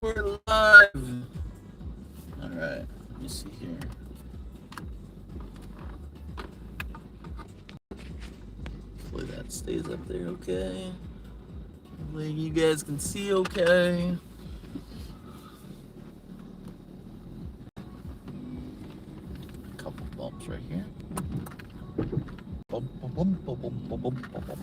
We're live. All right. Let me see here. Hopefully that stays up there okay. Hopefully you guys can see okay. A couple bumps right here. Bump, bump, bump, bump, bump, bump, bump, bump.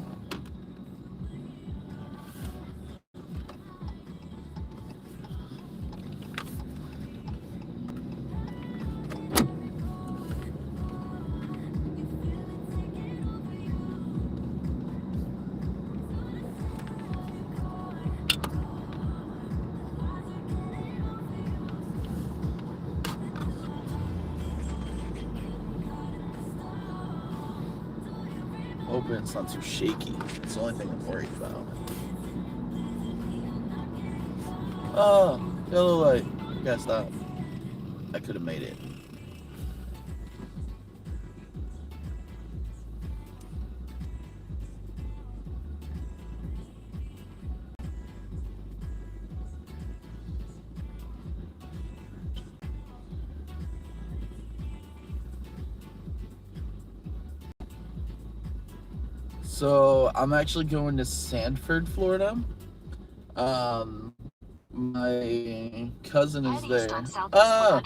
Hoping it's not too shaky. It's the only thing I'm worried about. Oh, yellow light. You gotta stop. I could have made it. So I'm actually going to Sanford, Florida. My cousin is there. No!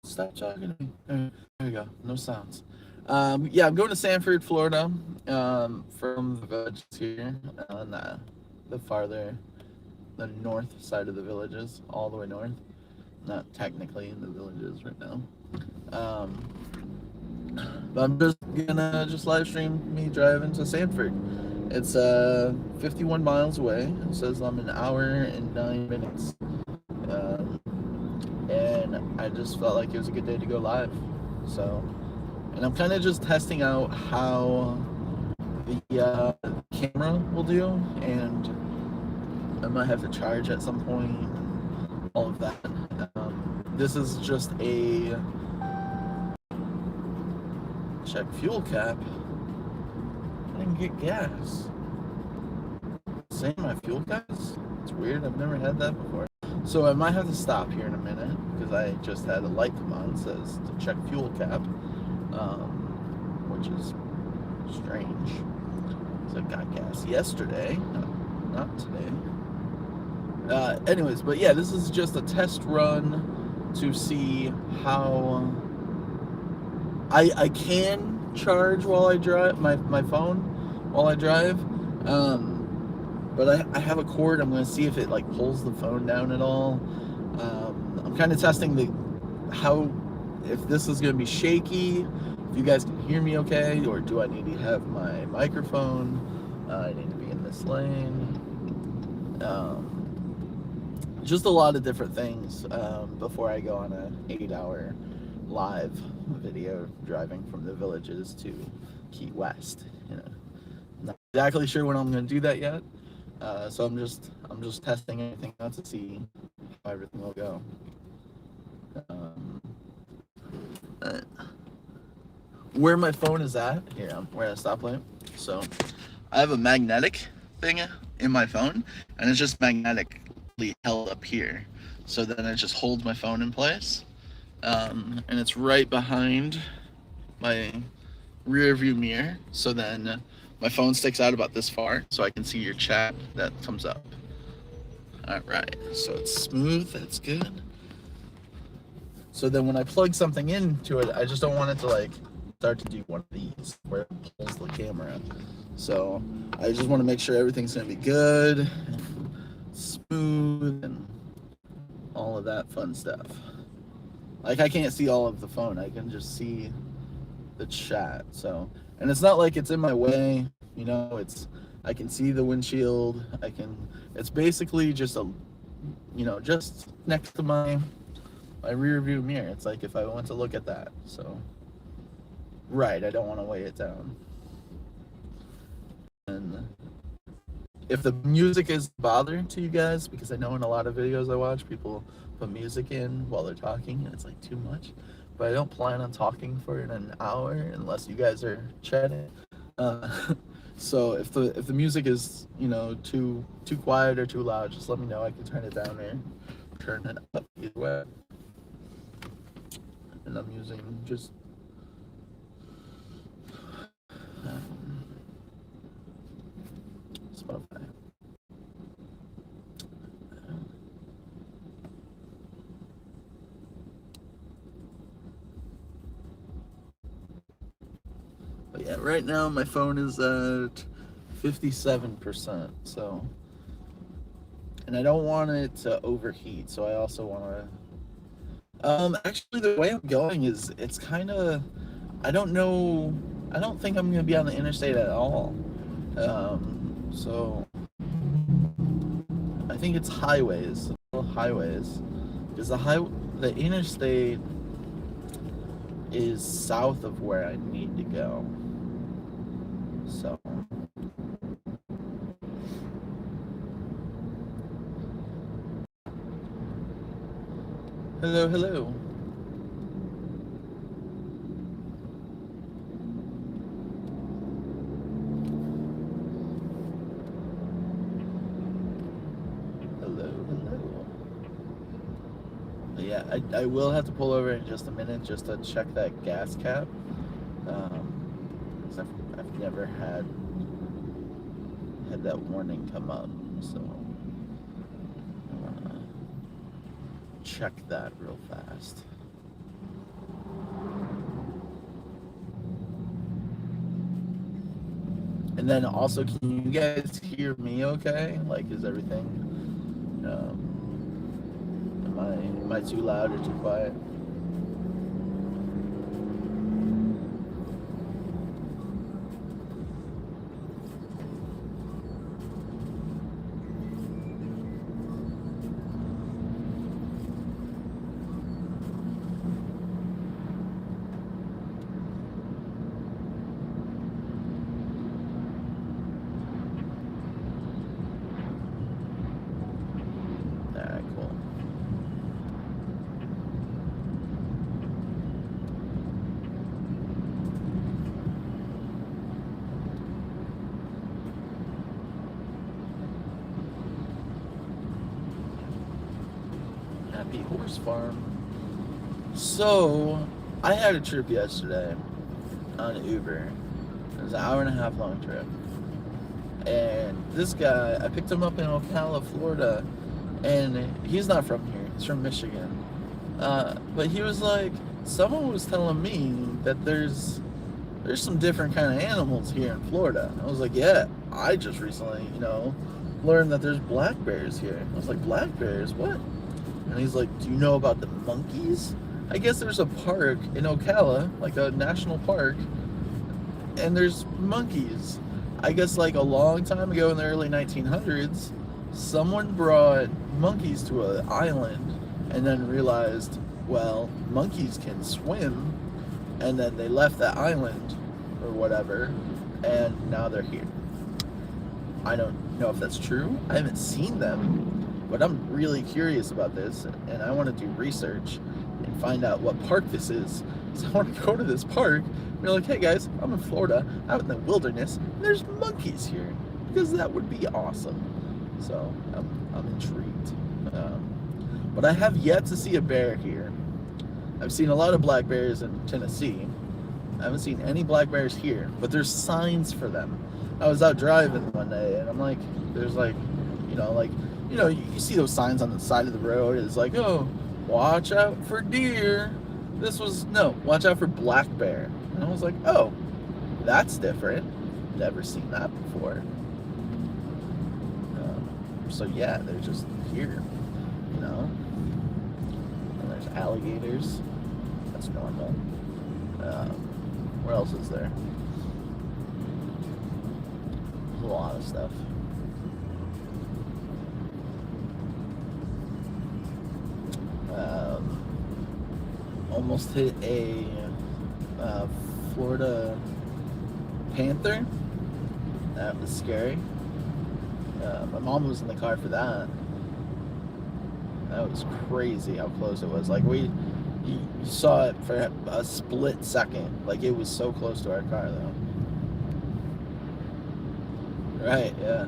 Stop talking to me. There you go. No sounds. Yeah, I'm going to Sanford, Florida. From the villages here, on the north side of the villages, all the way north. Not technically in the villages right now. But I'm just gonna live stream me driving to Sanford. It's 51 miles away. It says I'm an hour and 9 minutes. And I just felt like it was a good day to go live. So, and I'm kind of just testing out how the camera will do, and I might have to charge at some point. All of that. This is just a check fuel cap. I didn't get gas. Same my fuel gas? It's weird. I've never had that before. So I might have to stop here in a minute because I just had a light come on. It says to check fuel cap, which is strange. So I got gas yesterday, not today. Anyways, but yeah, this is just a test run to see how I can charge while I drive my phone while I drive. But I have a cord. I'm going to see if it like pulls the phone down at all. I'm kind of testing if this is going to be shaky, if you guys can hear me okay, or do I need to have my microphone? I need to be in this lane. Just a lot of different things before I go on an 8-hour live video driving from the villages to Key West. Not exactly sure when I'm going to do that yet. So I'm just testing everything out to see how everything will go. Where my phone is at, here, we're at a stoplight. So I have a magnetic thing in my phone, and it's just magnetically held up here. So then it just holds my phone in place. And it's right behind my rear view mirror. So then my phone sticks out about this far, so I can see your chat that comes up. All right, so it's smooth. That's good. So then when I plug something into it, I just don't want it to like start to do one of these where it pulls the camera. So I just want to make sure everything's gonna be good, and smooth, and all of that fun stuff. Like I can't see all of the phone. I can just see the chat. So, and it's not like it's in my way, I can see the windshield. It's basically just just next to my rear view mirror. It's like if I want to look at that. So, right, I don't want to weigh it down. And if the music is bothering to you guys, because I know in a lot of videos I watch, people put music in while they're talking, and it's like too much. But I don't plan on talking for an hour unless you guys are chatting. So if the music is, too quiet or too loud, just let me know. I can turn it down or turn it up either way. And I'm using just um, Spotify. But yeah, right now my phone is at 57%. So, and I don't want it to overheat. So I also want to. Actually, the way I'm going is it's kind of. I don't know. I don't think I'm gonna be on the interstate at all. So I think it's highways, because the interstate is south of where I need to go. So hello, hello. Hello, hello. But yeah, I will have to pull over in just a minute just to check that gas cap. 'Cause I've never had that warning come up, so I wanna check that real fast. And then also, can you guys hear me okay? Like, is everything, am I too loud or too quiet? Alright, cool. Happy Horse Farm. So, I had a trip yesterday on Uber. It was an hour and a half long trip. And this guy, I picked him up in Ocala, Florida, and he's not from here. He's from Michigan. But he was like, someone was telling me that there's some different kind of animals here in Florida. I was like, yeah, I just recently, learned that there's black bears here. I was like, black bears? What? And he's like, do you know about the monkeys? I guess there's a park in Ocala, like a national park, and there's monkeys. I guess like a long time ago in the early 1900s, someone brought monkeys to an island and then realized, well, monkeys can swim, and then they left that island or whatever, and now they're here. I don't know if that's true. I haven't seen them, but I'm really curious about this, and I want to do research and find out what park this is. So I want to go to this park and be like, hey guys, I'm in Florida, out in the wilderness, and there's monkeys here, because that would be awesome. So I'm intrigued. But I have yet to see a bear here. I've seen a lot of black bears in Tennessee. I haven't seen any black bears here, but there's signs for them. I was out driving one day, and I'm like, there's like, you see those signs on the side of the road. It's like, oh, watch out for deer. Watch out for black bear. And I was like, oh, that's different. Never seen that before. So yeah, they're just here, And there's alligators. That's normal. What else is there? There's a lot of stuff. Almost hit a Florida panther. That was scary. My mom was in the car for that. That was crazy how close it was. Like you saw it for a split second. Like it was so close to our car though. Right, yeah.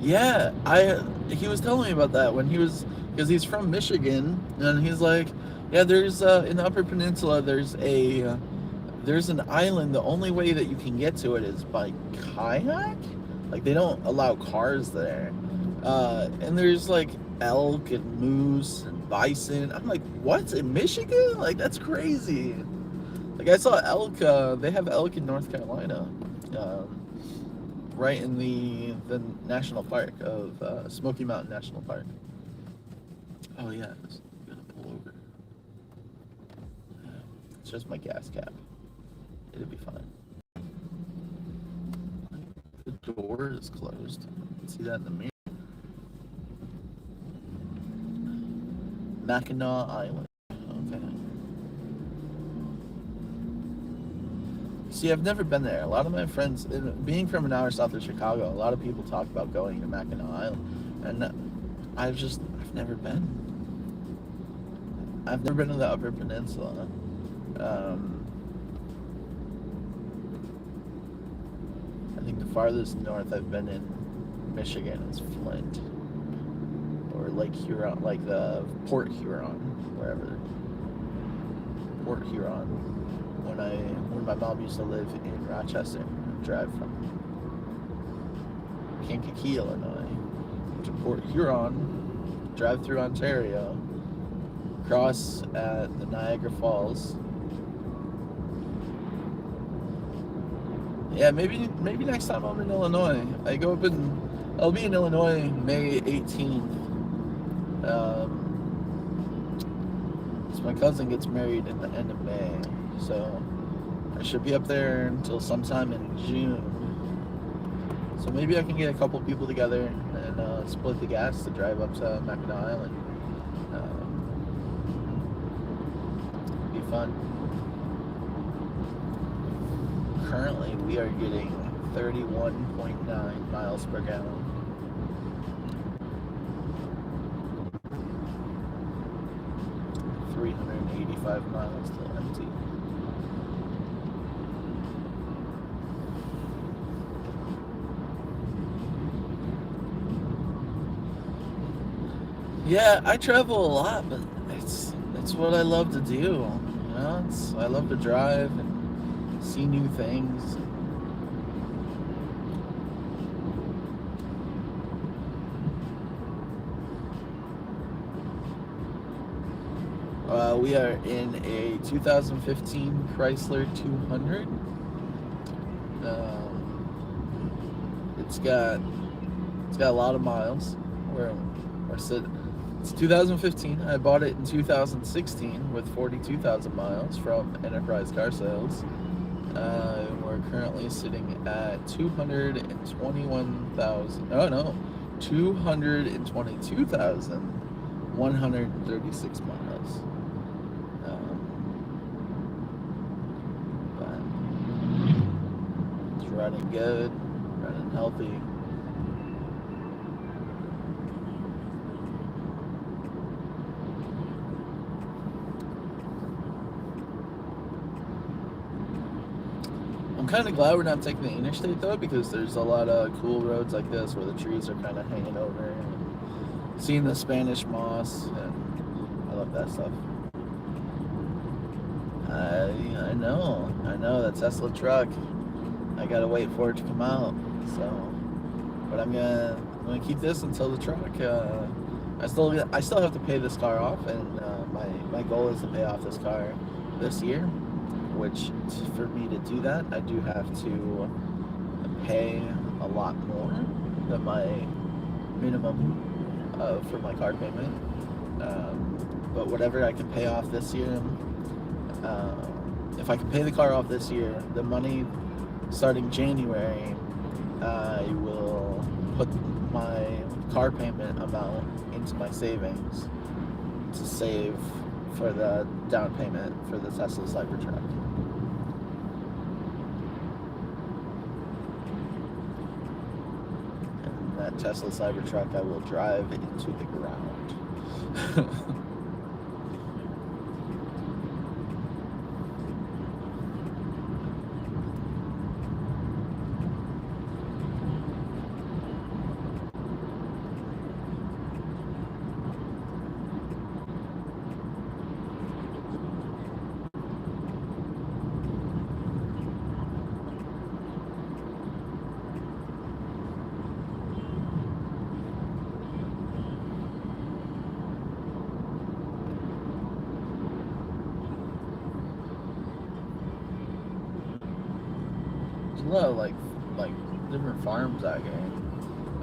Yeah, he was telling me about that when he was, because he's from Michigan, and he's like, yeah, there's in the Upper Peninsula, there's an island. The only way that you can get to it is by kayak. Like they don't allow cars there, and there's like elk and moose and bison. I'm like, what, in Michigan? Like that's crazy. Like I saw elk. They have elk in North Carolina. Right in the national park of Smoky Mountain National Park. Oh yeah, I'm gonna pull over. It's just my gas cap. It'll be fine. The door is closed. You can see that in the mirror. Mackinac Island. Okay. See, I've never been there. A lot of my friends, being from an hour south of Chicago, a lot of people talk about going to Mackinac Island, and I've never been. I've never been to the Upper Peninsula. I think the farthest north I've been in Michigan is Flint, or Lake Huron, like the Port Huron, wherever. Port Huron. When my mom used to live in Rochester, drive from Kankakee, Illinois, to Port Huron, drive through Ontario, cross at the Niagara Falls. Yeah, maybe next time I'm in Illinois. I'll be in Illinois May 18th. So my cousin gets married at the end of May, so I should be up there until sometime in June. So maybe I can get a couple people together and split the gas to drive up to Mackinac Island. Be fun. Currently, we are getting 31.9 miles per gallon. $385 miles till empty. Yeah, I travel a lot, but it's what I love to do. You know, I love to drive and see new things. We are in a 2015 Chrysler 200. It's got a lot of miles. It's 2015. I bought it in 2016 with 42,000 miles from Enterprise Car Sales. We're currently sitting at 222,136 miles. But it's running good, running healthy. I'm kind of glad we're not taking the interstate though, because there's a lot of cool roads like this where the trees are kind of hanging over and seeing the Spanish moss, and I love that stuff. I know that Tesla truck. I gotta wait for it to come out. So, but I'm gonna keep this until the truck. I still have to pay this car off, and my goal is to pay off this car this year. Which, for me to do that, I do have to pay a lot more than my minimum for my car payment. But whatever I can pay off this year, if I can pay the car off this year, the money starting January, I will put my car payment amount into my savings to save for the down payment for the Tesla Cybertruck. And that Tesla Cybertruck I will drive into the ground. a lot of like different farms out here.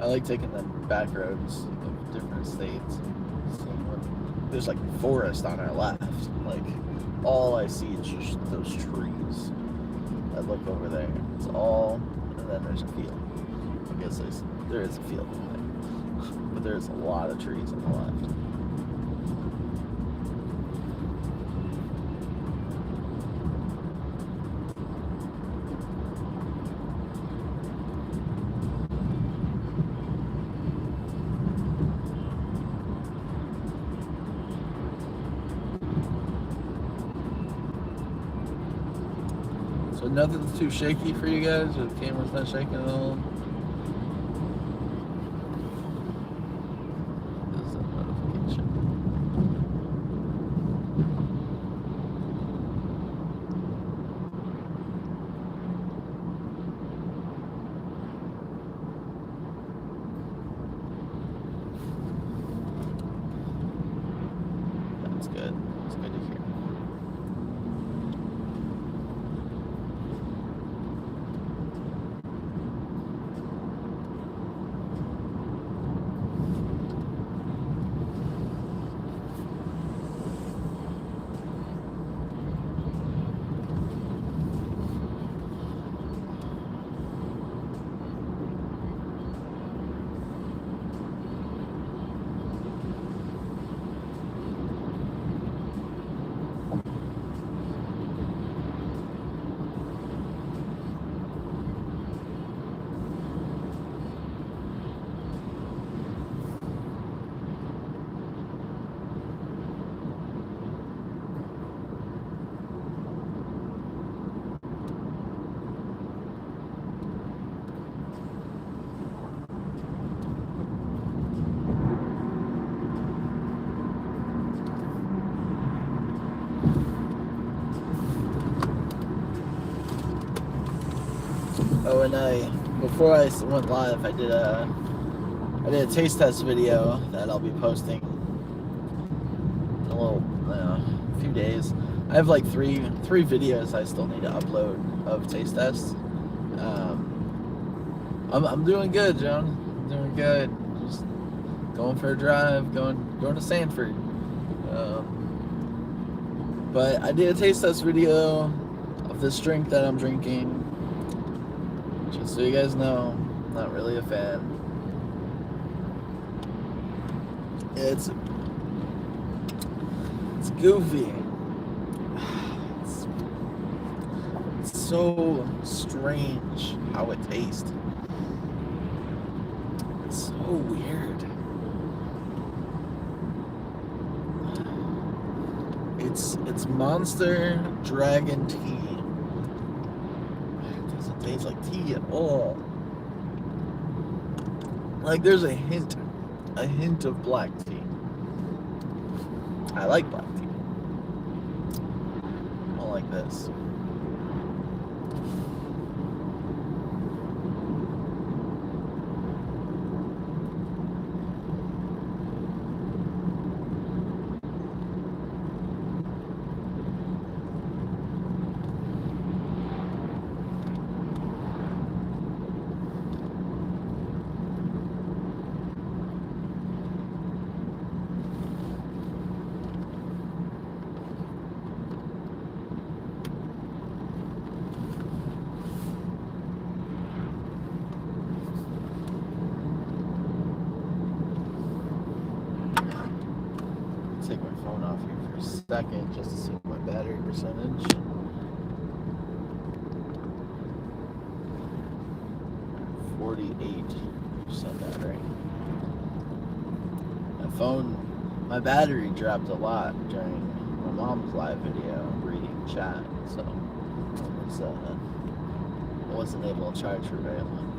I like taking the back roads of different states. Seeing what, there's like forest on our left. Like all I see is just those trees. I look over there. It's all, and then there's a field. I guess there is a field in there, but there's a lot of trees on the left. So nothing's too shaky for you guys? The camera's not shaking at all? This is a notification. That's good. That's good to hear. Oh, and before I went live, I did a taste test video that I'll be posting in a few days. I have like three videos I still need to upload of taste tests. I'm doing good, Joan. I'm doing good. Just going for a drive, going to Sanford. But I did a taste test video of this drink that I'm drinking. Just so you guys know, I'm not really a fan. It's goofy. It's so strange how it tastes. It's so weird. It's Monster Dragon Tea. It doesn't taste like tea at all. Like there's a hint of black tea. I like black tea. I don't like this. Take my phone off here for a second just to see my battery percentage. 48% battery. My battery dropped a lot during my mom's live video reading chat, so I wasn't able to charge for very long.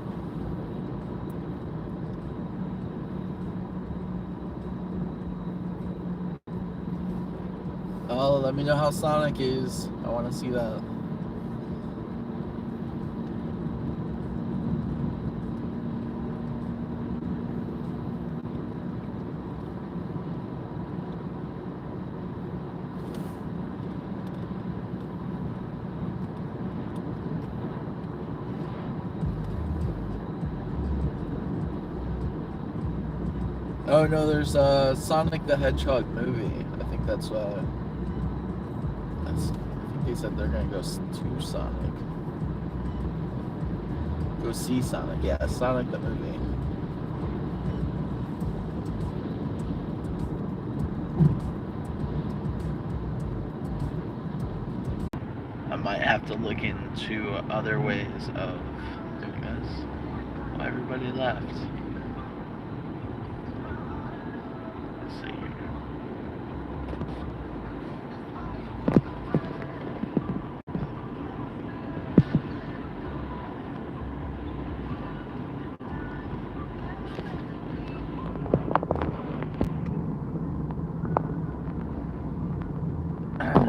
Oh, let me know how Sonic is. I want to see that. Oh no, there's Sonic the Hedgehog movie. I think that's. I think they said they're gonna go to Sonic. Go see Sonic. Yeah, Sonic the movie. I might have to look into other ways of doing this. Well, everybody left. Let's see here.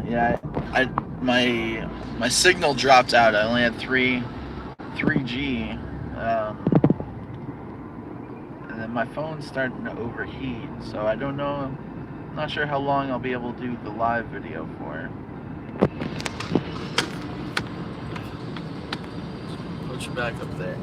Yeah, my signal dropped out. I only had 3G, and then my phone's starting to overheat. So I don't know. I'm not sure how long I'll be able to do the live video for. Put you back up there.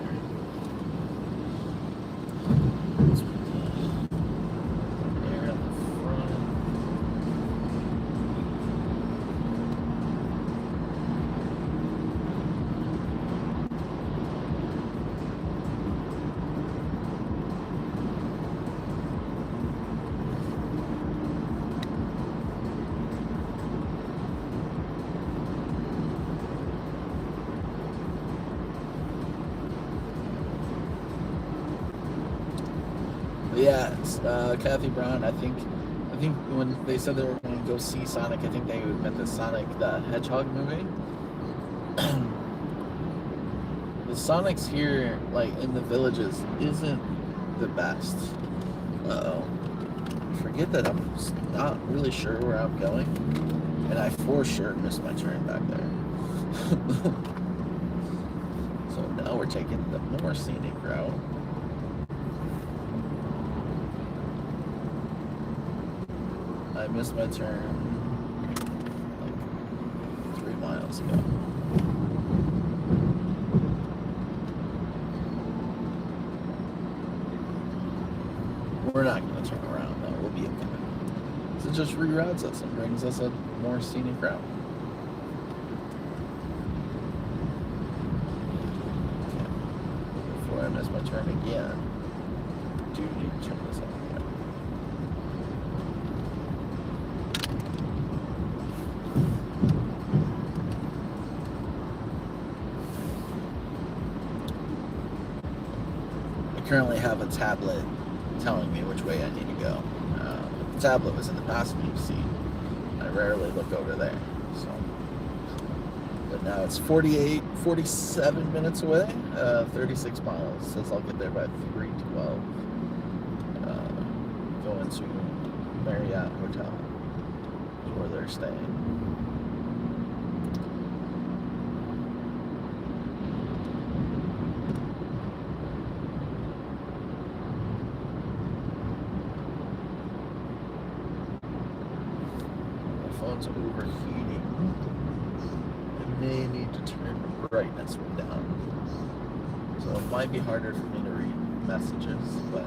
Yeah, Kathy Brown. I think when they said they were going to go see Sonic, I think they meant the Sonic the Hedgehog movie. The Sonics here, like in the villages, isn't the best. Uh-oh. I forget that I'm not really sure where I'm going, and I for sure missed my turn back there. So now we're taking the more scenic route. I missed my turn like 3 miles ago. We're not going to turn around though. We'll be okay. So it just reroutes us and brings us a more scenic route. Okay. Before I miss my turn again, do need to turn this on. Currently have a tablet telling me which way I need to go. The tablet was in the passenger seat. I rarely look over there. So, but now it's 47 minutes away, 36 miles. Says I'll get there by 3:12. Going to Marriott Hotel, where they're staying. Phone's overheating. I may need to turn the brightness way down. So it might be harder for me to read messages, but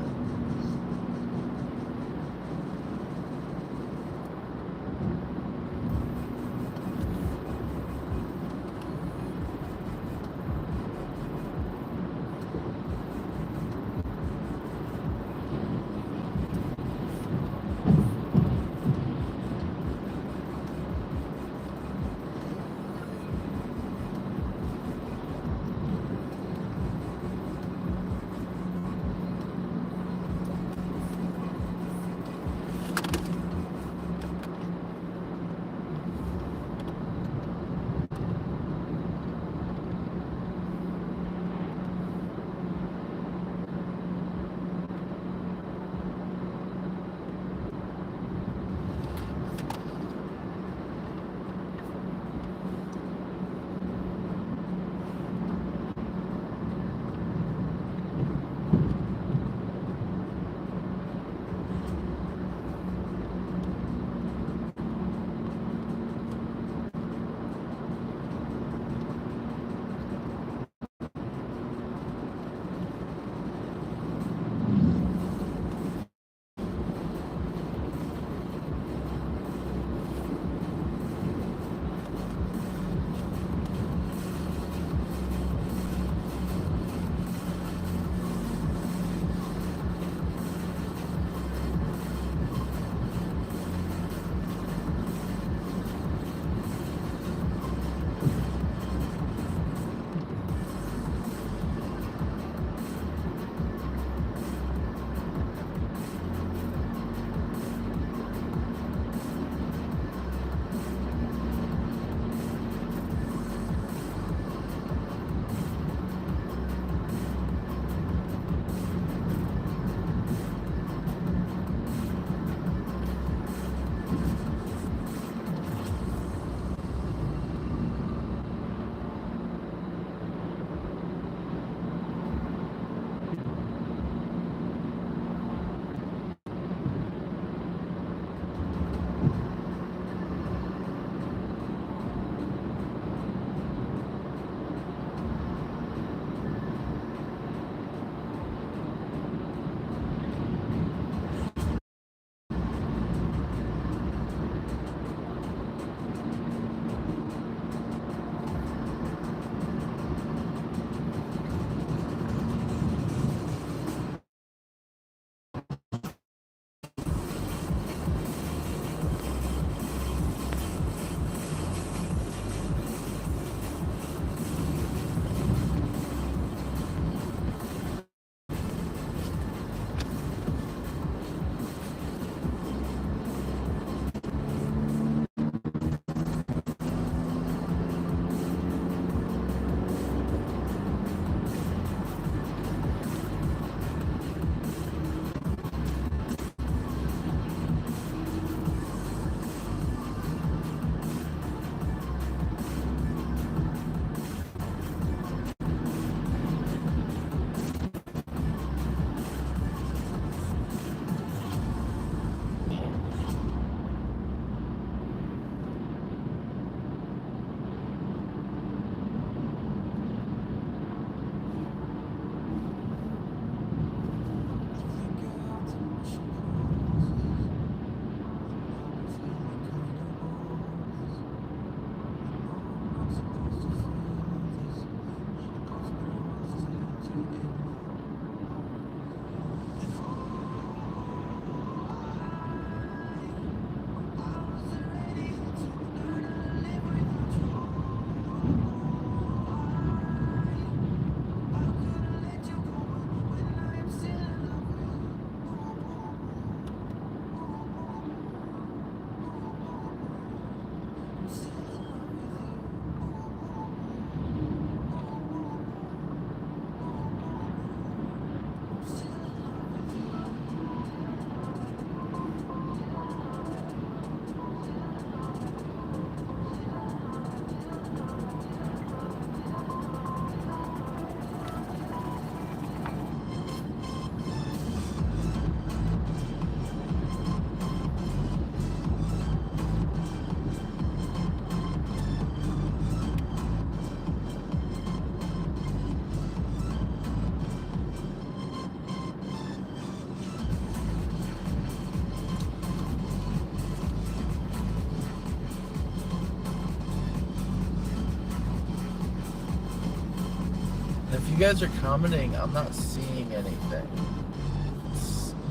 you guys are commenting, I'm not seeing anything.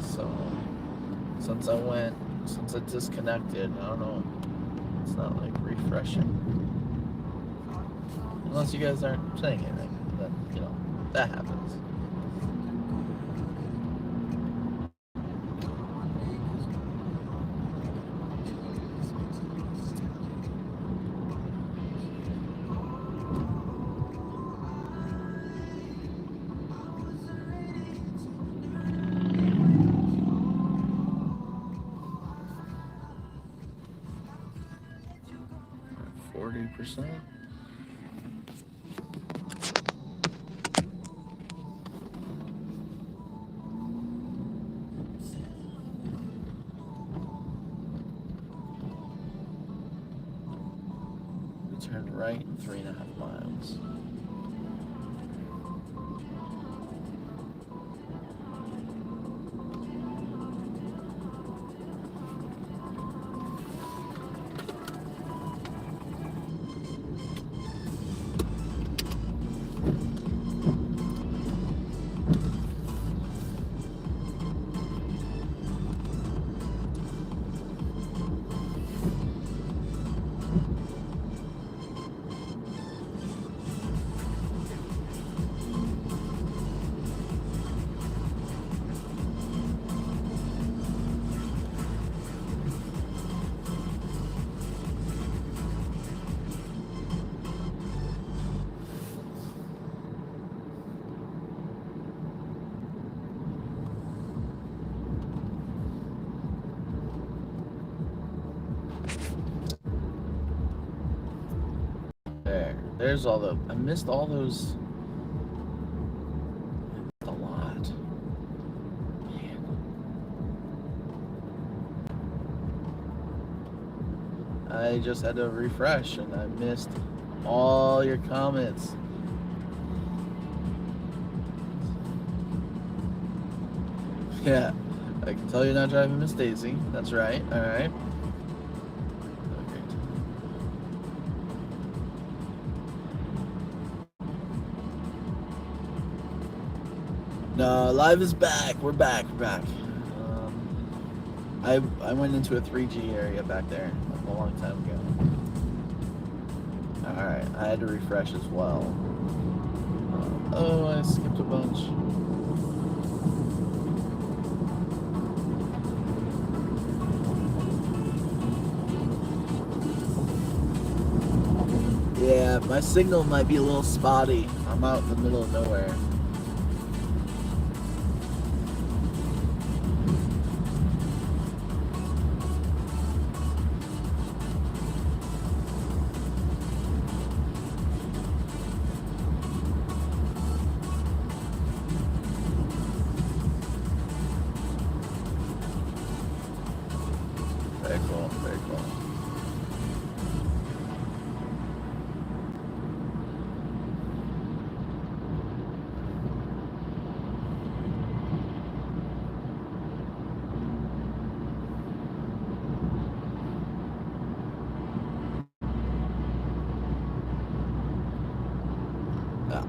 So, since I disconnected, I don't know. It's not like refreshing. Unless you guys aren't saying anything, then, that happens. %. We turned right 3.5 miles. There's all the... I missed all those... a lot. Man. I just had to refresh and I missed all your comments. Yeah, I can tell you're not driving Miss Daisy. That's right. All right. No, live is back. We're back. I went into a 3G area back there a long time ago. Alright, I had to refresh as well. Oh, I skipped a bunch. Yeah, my signal might be a little spotty. I'm out in the middle of nowhere. Very cool, very cool.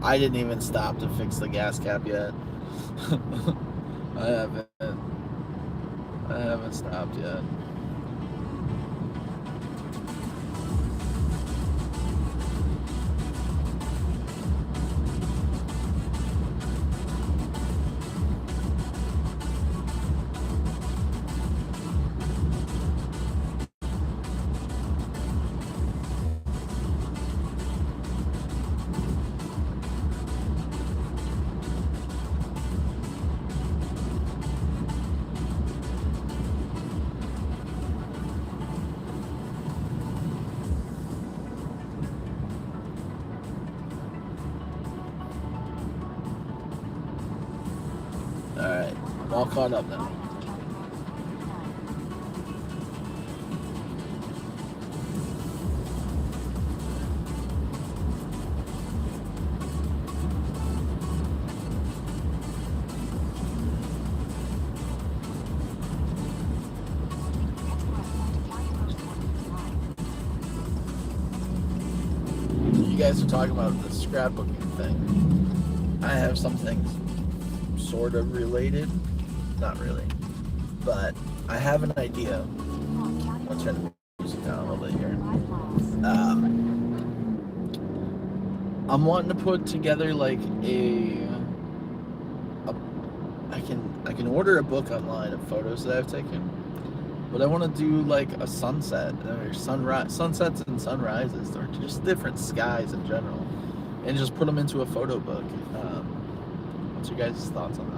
I didn't even stop to fix the gas cap yet. I haven't stopped yet. Alright, I'm all caught up now. You guys are talking about the scrapbooking thing. I have something sort of related. Not really. But I have an idea. I'll turn the music down a little bit here. I'm wanting to put together like I can order a book online of photos that I've taken, but I want to do like a sunset or sunsets and sunrises, or just different skies in general, and just put them into a photo book. What's your guys' thoughts on that?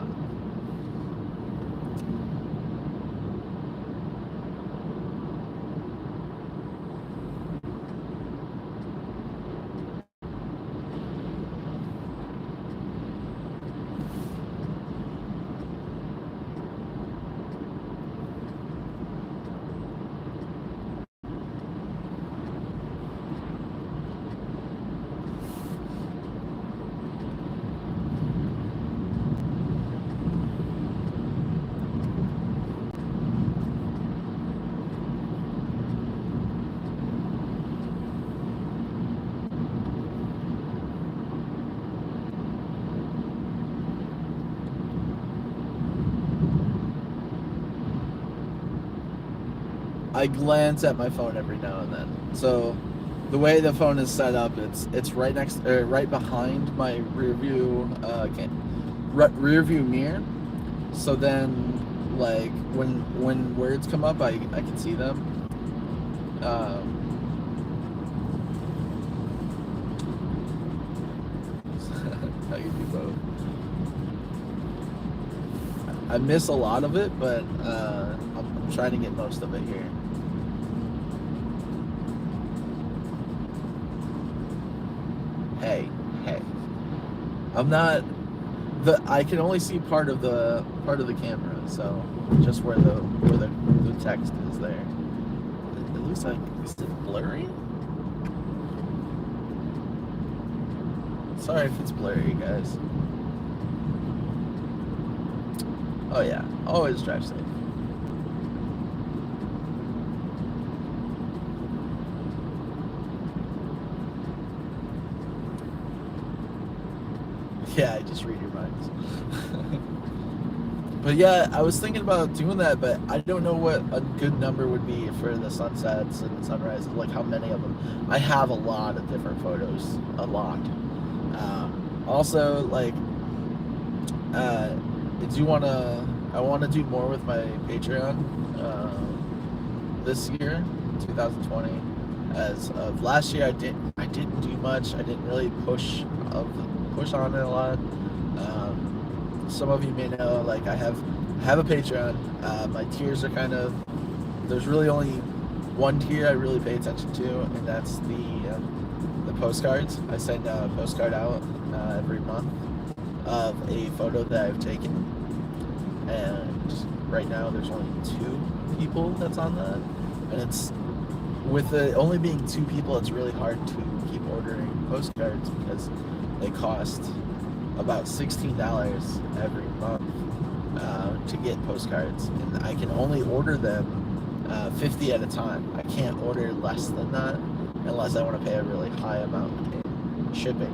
I glance at my phone every now and then. So the way the phone is set up, it's right next, or right behind my rear view mirror. So then, like when words come up, I can see them. I can do both. I miss a lot of it, but I'm trying to get most of it here. Hey, I'm not I can only see part of the camera, so just where the text is there. It looks like, is it blurry? Sorry if it's blurry, guys. Oh yeah, always drive safe. Yeah, I just read your minds. But yeah, I was thinking about doing that, but I don't know what a good number would be for the sunsets and sunrises, like how many of them. I have a lot of different photos, a lot. Also, like, I want to do more with my Patreon this year, 2020. As of last year, I didn't do much. I didn't really push on it a lot. Some of you may know, like, I have a Patreon. My tiers are kind of, there's really only one tier I really pay attention to, and that's the postcards. I send a postcard out every month of a photo that I've taken, and right now there's only 2 people that's on that, and it's, with it only being 2 people, it's really hard to keep ordering postcards because they cost about $16 every month to get postcards, and I can only order them 50 at a time. I can't order less than that unless I want to pay a really high amount in shipping.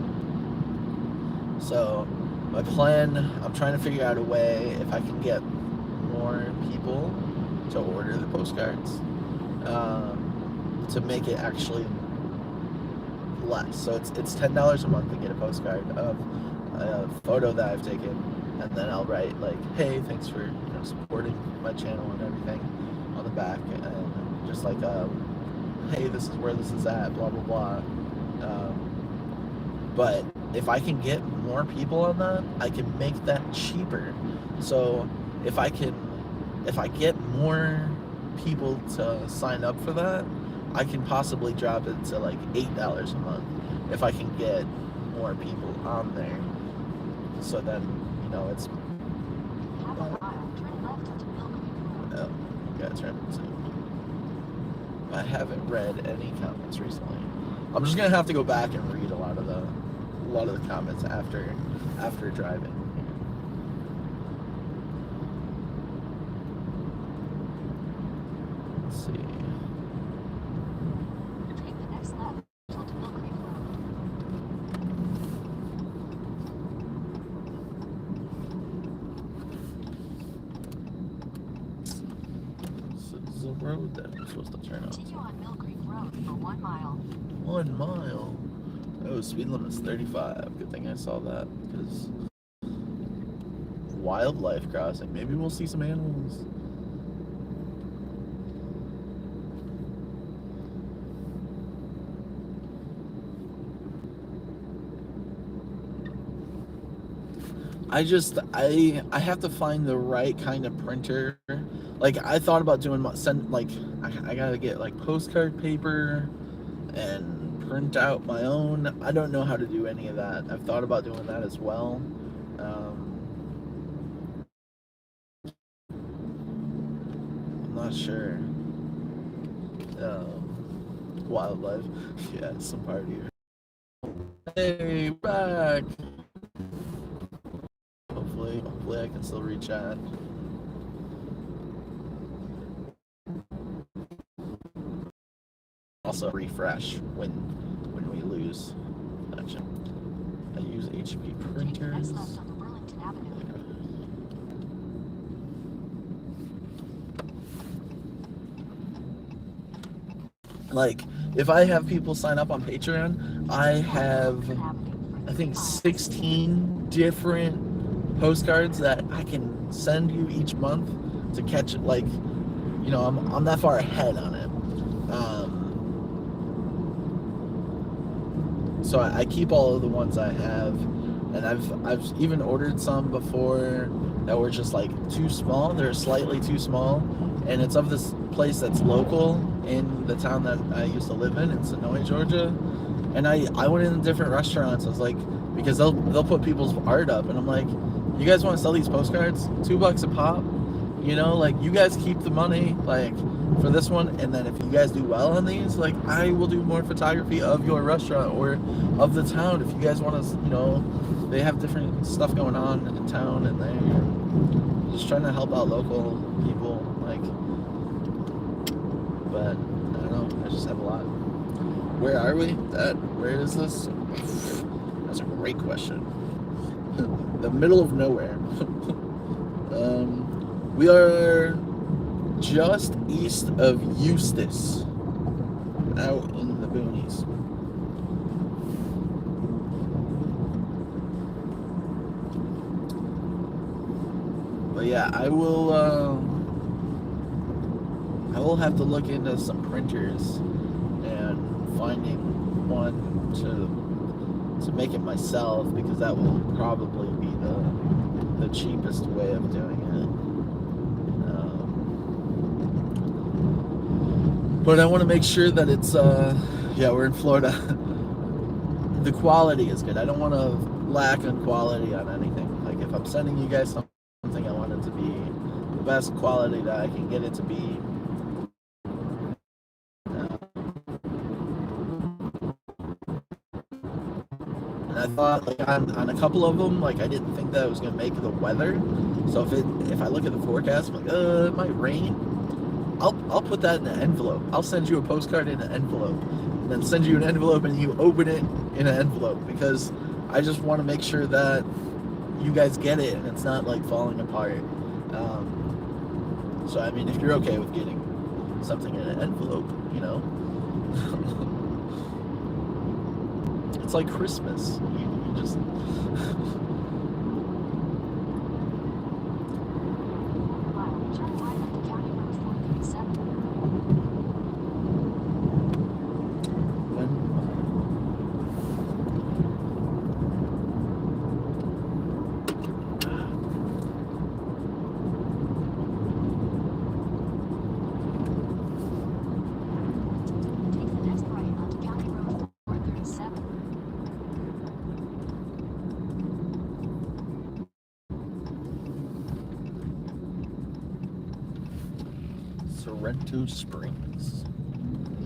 So my plan, I'm trying to figure out a way if I can get more people to order the postcards to make it actually less. So it's $10 a month to get a postcard of a photo that I've taken, and then I'll write like, hey, thanks for supporting my channel and everything on the back, and just like, hey, this is where this is at, blah blah blah. But if I can get more people on that, I can make that cheaper. So if I get more people to sign up for that, I can possibly drop it to like $8 a month if I can get more people on there. So then, it's... Oh, gotta turn it to... I haven't read any comments recently. I'm just gonna have to go back and read a lot of the comments after driving. Let's see. the road that we're supposed to turn on? Continue on Mill Creek Road for 1 mile. 1 mile. Oh, speed limit's 35. Good thing I saw that, because wildlife crossing. Maybe we'll see some animals. I have to find the right kind of printer. Like, I thought about doing I gotta get like postcard paper and print out my own. I don't know how to do any of that. I've thought about doing that as well. I'm not sure. Wildlife. Yeah, some party. Hey, back. Hopefully I can still reach out. Also refresh when we lose. Gotcha. I use HP printers. Like, if I have people sign up on Patreon, I have, I think, 16 different postcards that I can send you each month to catch it. Like, you know, I'm that far ahead on it. So I keep all of the ones I have, and I've even ordered some before that were just like too small. They're slightly too small, and it's of this place that's local in the town that I used to live in Sonoy, Georgia. And I went in different restaurants. I was like, because they'll put people's art up, and I'm like, you guys want to sell these postcards? $2 a pop? You know, like, you guys keep the money, like, for this one, and then if you guys do well on these, like, I will do more photography of your restaurant or of the town. If you guys want to, you know, they have different stuff going on in town, and they're just trying to help out local people, like, but I don't know, I just have a lot. Where are we? Where is this? That's a great question. The middle of nowhere. We are just east of Eustis, out in the boonies. But yeah, I will have to look into some printers and finding one to make it myself, because that will probably be the cheapest way of doing it. But I want to make sure that it's yeah, we're in Florida. The quality is good. I don't want to lack on quality on anything. Like, if I'm sending you guys something, I want it to be the best quality that I can get it to be. And I thought, like, on a couple of them, like, I didn't think that it was going to make the weather. So if I look at the forecast, I'm like, it might rain. I'll put that in an envelope. I'll send you a postcard in an envelope, and then send you an envelope and you open it in an envelope, because I just want to make sure that you guys get it and it's not like falling apart. So I mean, if you're okay with getting something in an envelope, you know, it's like Christmas. You just Sorrento Springs.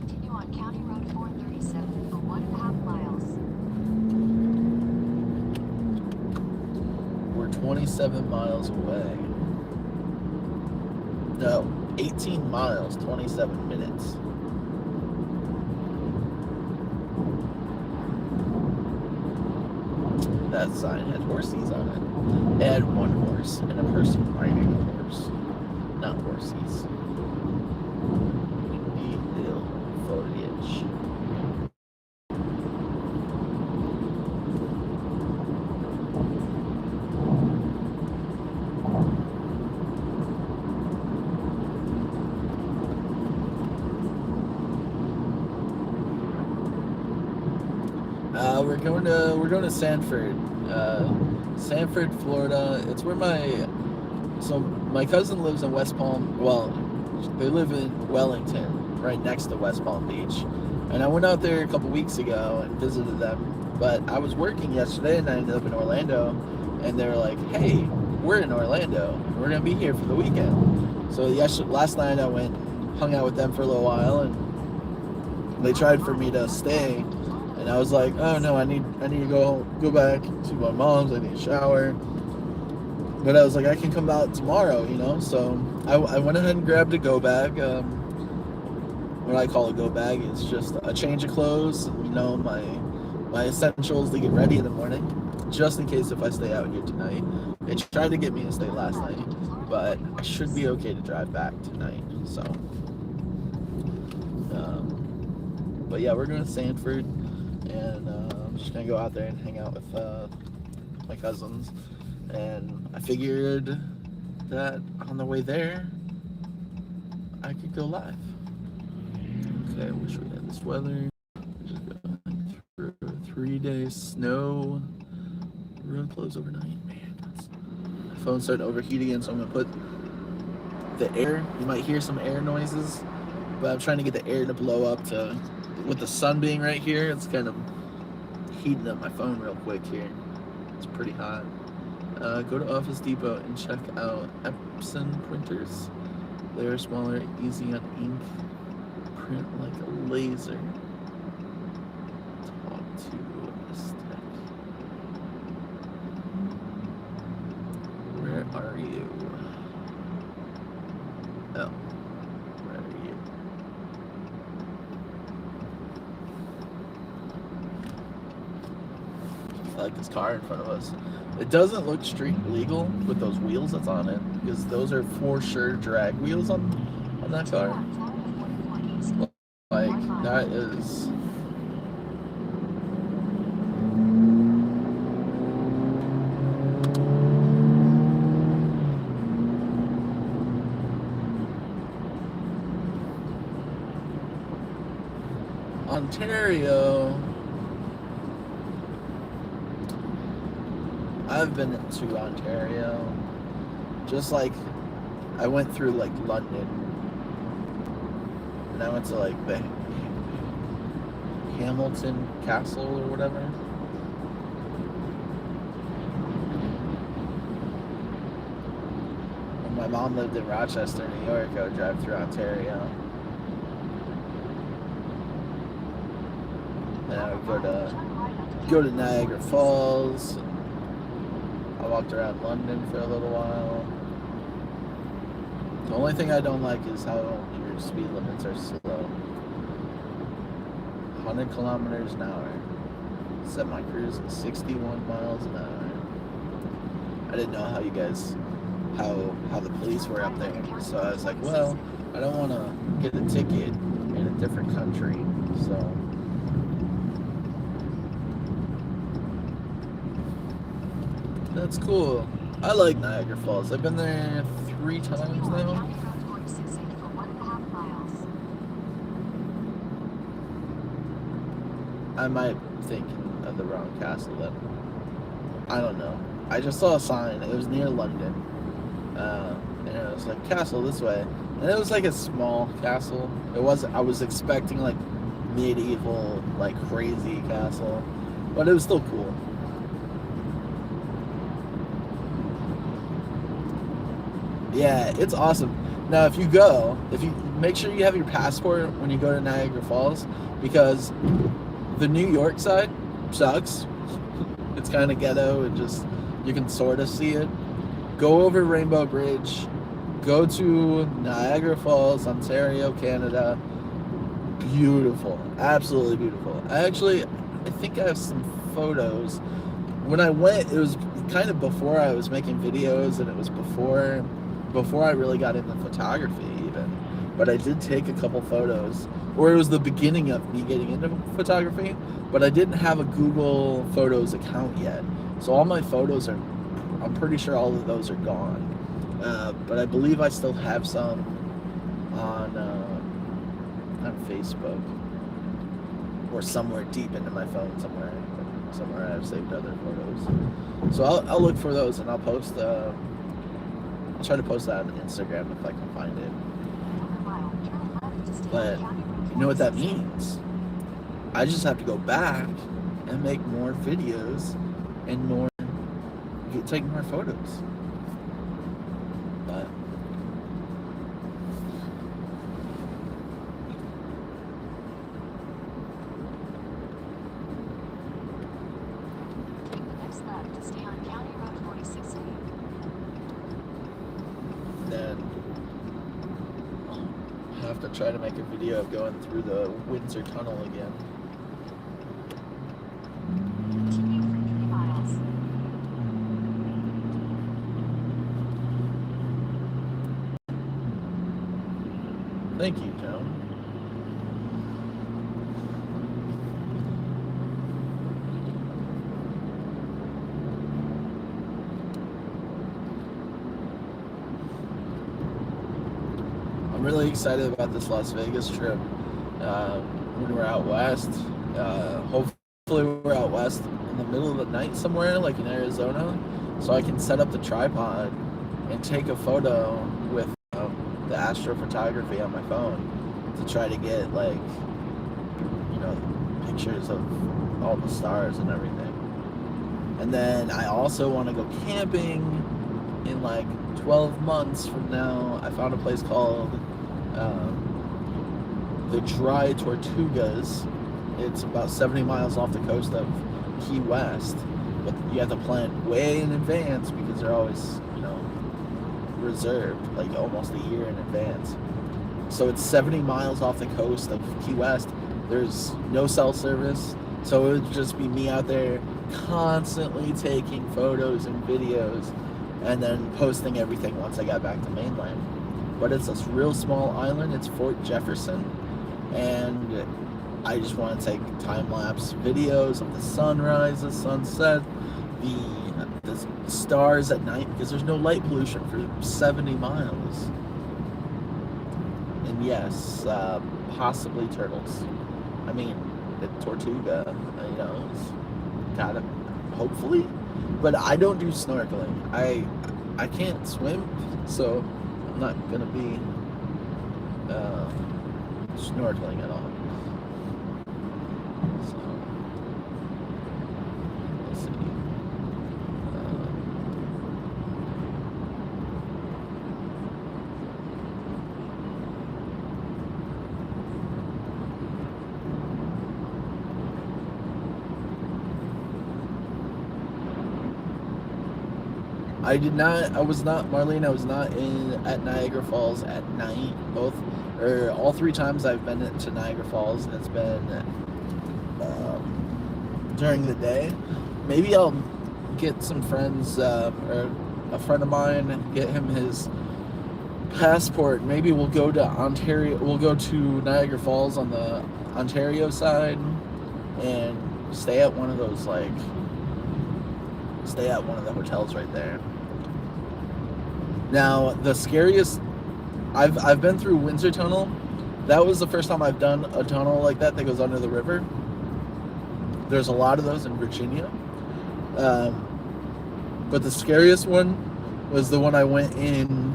Continue on County Road 437 for 1.5 miles. We're 27 miles away. No, 18 miles, 27 minutes. That sign had horses on it. It had one horse and a person riding a horse. Not horses. Windy Hill foliage. We're going to Sanford, Sanford, Florida. It's where my cousin lives in West Palm. Well, they live in Wellington, right next to West Palm Beach. And I went out there a couple weeks ago and visited them. But I was working yesterday and I ended up in Orlando. And they were like, "Hey, we're in Orlando. We're gonna be here for the weekend." So last night I went, hung out with them for a little while, and they tried for me to stay. And I was like, "Oh no, I need to go back to my mom's. I need a shower." But I was like, I can come out tomorrow, you know. So I went ahead and grabbed a go bag. What I call a go bag is just a change of clothes, you know, my essentials to get ready in the morning, just in case if I stay out here tonight. They tried to get me to stay last night, but I should be okay to drive back tonight. So, but yeah, we're going to Sanford. And I'm just gonna go out there and hang out with my cousins. And I figured that on the way there, I could go live. Okay, I wish we had this weather. Just going through 3 days snow. Road closed overnight. Man, my phone's starting to overheat again, so I'm gonna put the air. You might hear some air noises, but I'm trying to get the air to blow up to. With the sun being right here, it's kind of heating up my phone real quick here. It's pretty hot. Go to Office Depot and check out Epson printers. They're smaller, easy on ink, print like a laser. Talk to a stick. Where are you? Oh, where are you? I like this car in front of us. It doesn't look street legal with those wheels that's on it, because those are for sure drag wheels on that car. Like, that is... Ontario. I've been to Ontario. Just like I went through like London, and I went to like the Hamilton Castle or whatever. When my mom lived in Rochester, New York, I would drive through Ontario. And I would go to Niagara Falls. I walked around London for a little while. The only thing I don't like is how your speed limits are slow. 100 kilometers an hour. Set my cruise at 61 miles an hour. I didn't know how you guys, how the police were up there. So I was like, well, I don't want to get a ticket in a different country. So that's cool. I like Niagara Falls. I've been there 3 times now. I might think of the wrong castle then. I don't know. I just saw a sign. It was near London. And it was like, castle this way. And it was like a small castle. It wasn't, I was expecting like medieval, like crazy castle. But it was still cool. Yeah, it's awesome. Now, if you make sure you have your passport when you go to Niagara Falls, because the New York side sucks. It's kind of ghetto and just, you can sort of see it. Go over Rainbow Bridge, go to Niagara Falls, Ontario, Canada. Beautiful, absolutely beautiful. I think I have some photos. When I went, it was kind of before I was making videos, and it was before I really got into photography even. but I did take a couple photos, or it was the beginning of me getting into photography, but I didn't have a Google Photos account yet. So all my photos are, I'm pretty sure all of those are gone. But I believe I still have some on Facebook, or somewhere deep into my phone somewhere I've saved other photos. So I'll look for those, and I'll post. I'll try to post that on Instagram if I can find it. But you know what that means? I just have to go back and make more videos and take more photos. But Take the next left to stay on County Road 46A. then I'll have to try to make a video of going through the Windsor Tunnel again. Continue for 3 miles. Thank you, Joan. I'm really excited about this Las Vegas trip. When we're out west, hopefully we're out west in the middle of the night somewhere, like in Arizona, so I can set up the tripod and take a photo with the astrophotography on my phone to try to get, like, you know, pictures of all the stars and everything. And then I also want to go camping in like 12 months from now. I found a place called the Dry Tortugas. It's about 70 miles off the coast of Key West, but you have to plan way in advance because they're always, you know, reserved like almost a year in advance. So it's 70 miles off the coast of Key West. There's no cell service, so it would just be me out there constantly taking photos and videos and then posting everything once I got back to mainland. But it's a real small island. It's Fort Jefferson, and I just want to take time-lapse videos of the sunrise, the sunset, the stars at night, because there's no light pollution for 70 miles. And yes, possibly turtles. I mean, the Tortuga, you know, it's kind of, hopefully. But I don't do snorkeling. I can't swim, so I'm not gonna be snorkeling at all. So let's see. I was not at Niagara Falls at night. All 3 times I've been to Niagara Falls, it's been during the day. Maybe I'll get some friends, or a friend of mine, get him his passport. Maybe we'll go to Ontario. We'll go to Niagara Falls on the Ontario side and stay at one of those, stay at one of the hotels right there. Now, the scariest, I've been through Windsor Tunnel. That was the first time I've done a tunnel like that goes under the river. There's a lot of those in Virginia. But the scariest one was the one I went in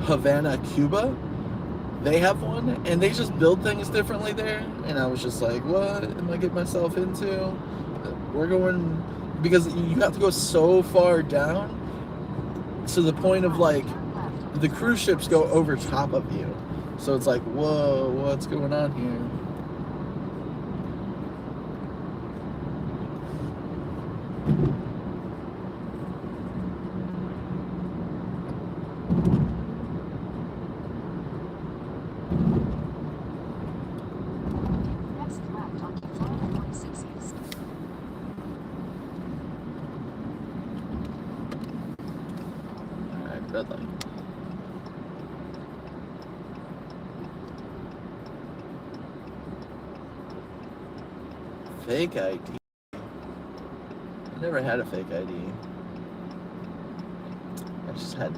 Havana, Cuba. They have one, and they just build things differently there. And I was just like, what am I getting myself into? We're going, because you have to go so far down to the point of, like, the cruise ships go over top of you. So it's like, whoa, what's going on here? Next left onto Florida 46 East. Alright, red light. Fake ID. I never had a fake ID. I just had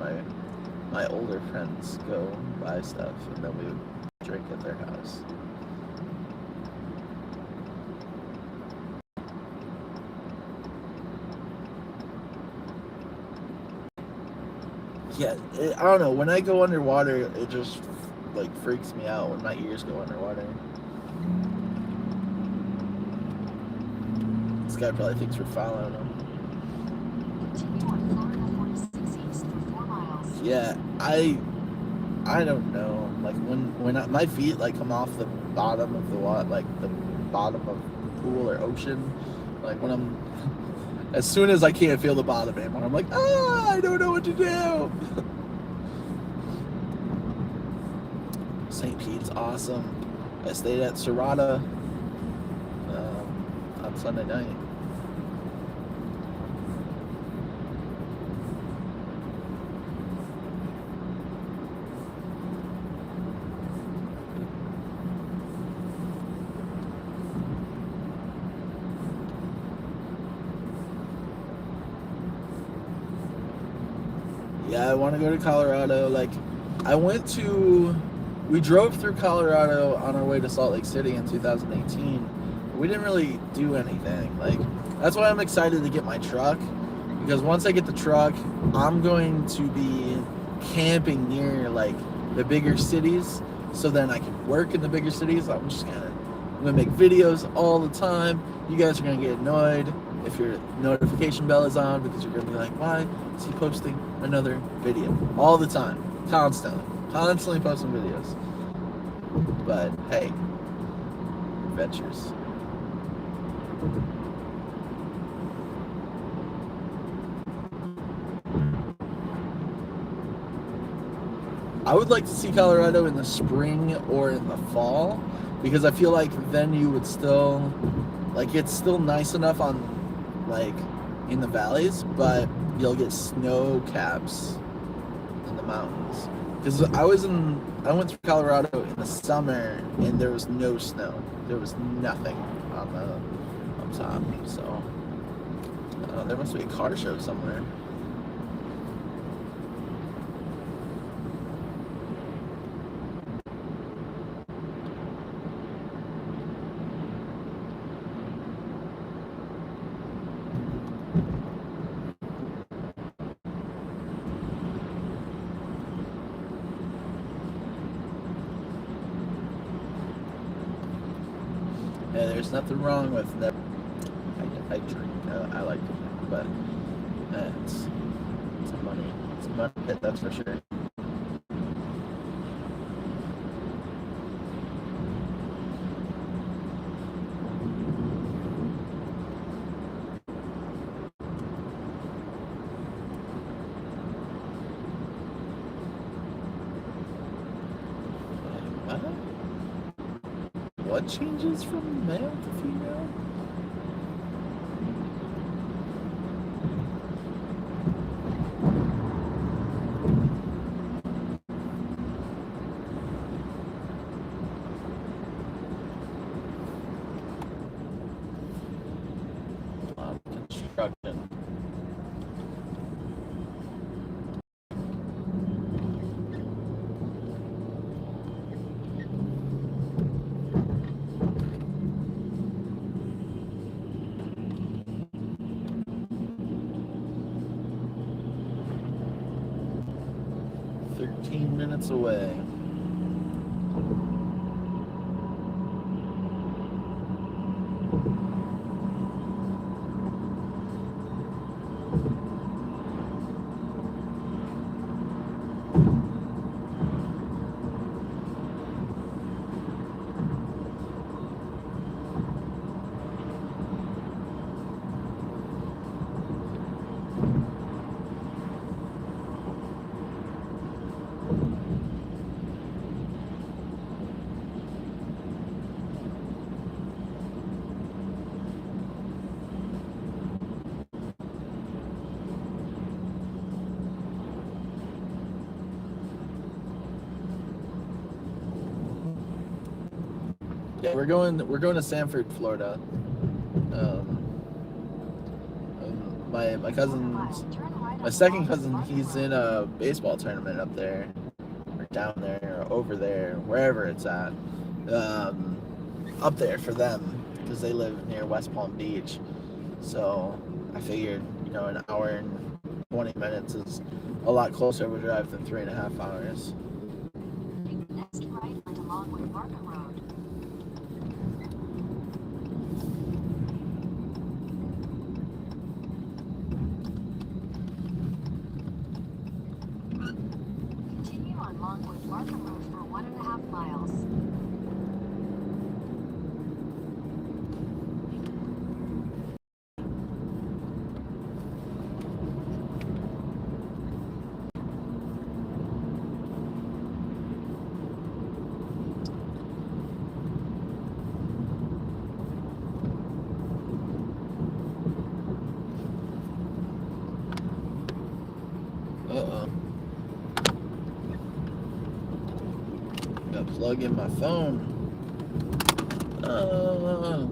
my older friends go buy stuff, and then we would drink at their house. Yeah, I don't know. When I go underwater, it just like freaks me out when my ears go underwater. This guy probably thinks we're following him. Continue on Florida 46 East for 4 miles. Yeah, I don't know. Like my feet like come off the bottom of the water, like the bottom of the pool or ocean. Like when I'm, as soon as I can't feel the bottom anymore, I'm like, I don't know what to do. St. Pete's awesome. I stayed at Serrata on Sunday night. Yeah, I want to go to Colorado. Like, we drove through Colorado on our way to Salt Lake City in 2018. We didn't really do anything. Like, that's why I'm excited to get my truck, because once I get the truck, I'm going to be camping near like the bigger cities, so then I can work in the bigger cities. I'm gonna make videos all the time. You guys are gonna get annoyed if your notification bell is on, because you're gonna be like, why is he posting another video all the time, constantly posting videos? But hey, adventures. I would like to see Colorado in the spring or in the fall, because I feel like then you would still, like, it's still nice enough on, like, in the valleys, but you'll get snow caps in the mountains. Because I went through Colorado in the summer, and there was no snow. There was nothing on top. So there must be a car show somewhere. Yeah, there's nothing wrong with that. I drink. I like to drink, but it's a money pit, that's for sure. What changes from male to female? Construction. Minutes away. Yeah, we're going to Sanford, Florida. My cousin's, my second cousin, he's in a baseball tournament up there, or down there, or over there, wherever it's at, up there for them, because they live near West Palm Beach. So I figured, an hour and 20 minutes is a lot closer of a drive than 3.5 hours. Next right onto Longwood Market Road. Continue on Longwood Market Road for 1.5 miles. Uh-oh. Gotta plug in my phone. There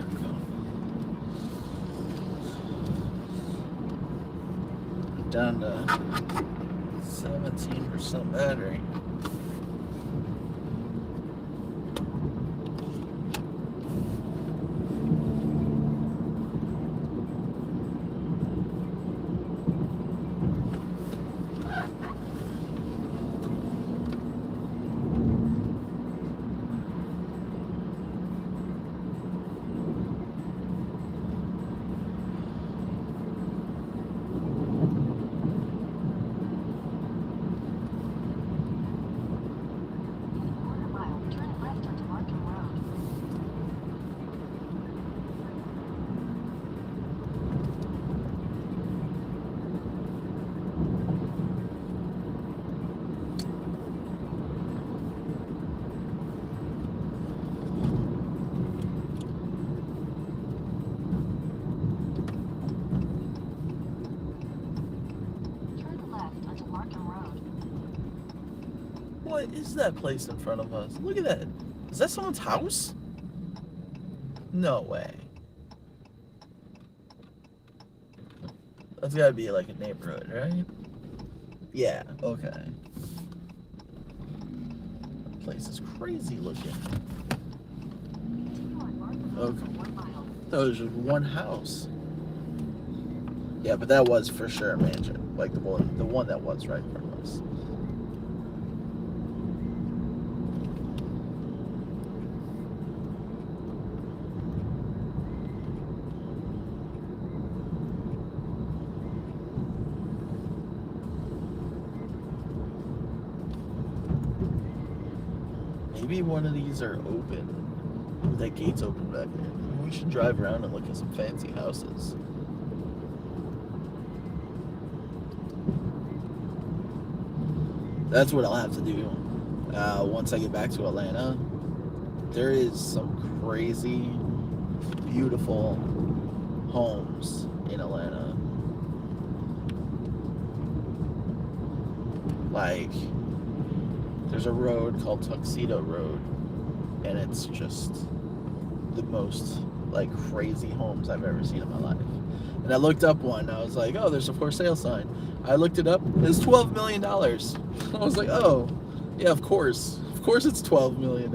we go. Down to 17% battery. What is that place in front of us? Look at that. Is that someone's house? No way. That's gotta be like a neighborhood, right? Yeah, okay. That place is crazy looking. Okay. That was just one house. Yeah, but that was for sure a mansion. Like the one that was right in front of us. Maybe one of these are open. That gate's open back there. We should drive around and look at some fancy houses. That's what I'll have to do once I get back to Atlanta. There is some crazy, beautiful homes in Atlanta. Like, there's a road called Tuxedo Road, and it's just the most like crazy homes I've ever seen in my life. And I looked up one. I was like, oh, there's a for sale sign. I looked it up. It's $12 million. I was like, oh, yeah, of course. Of course it's $12 million.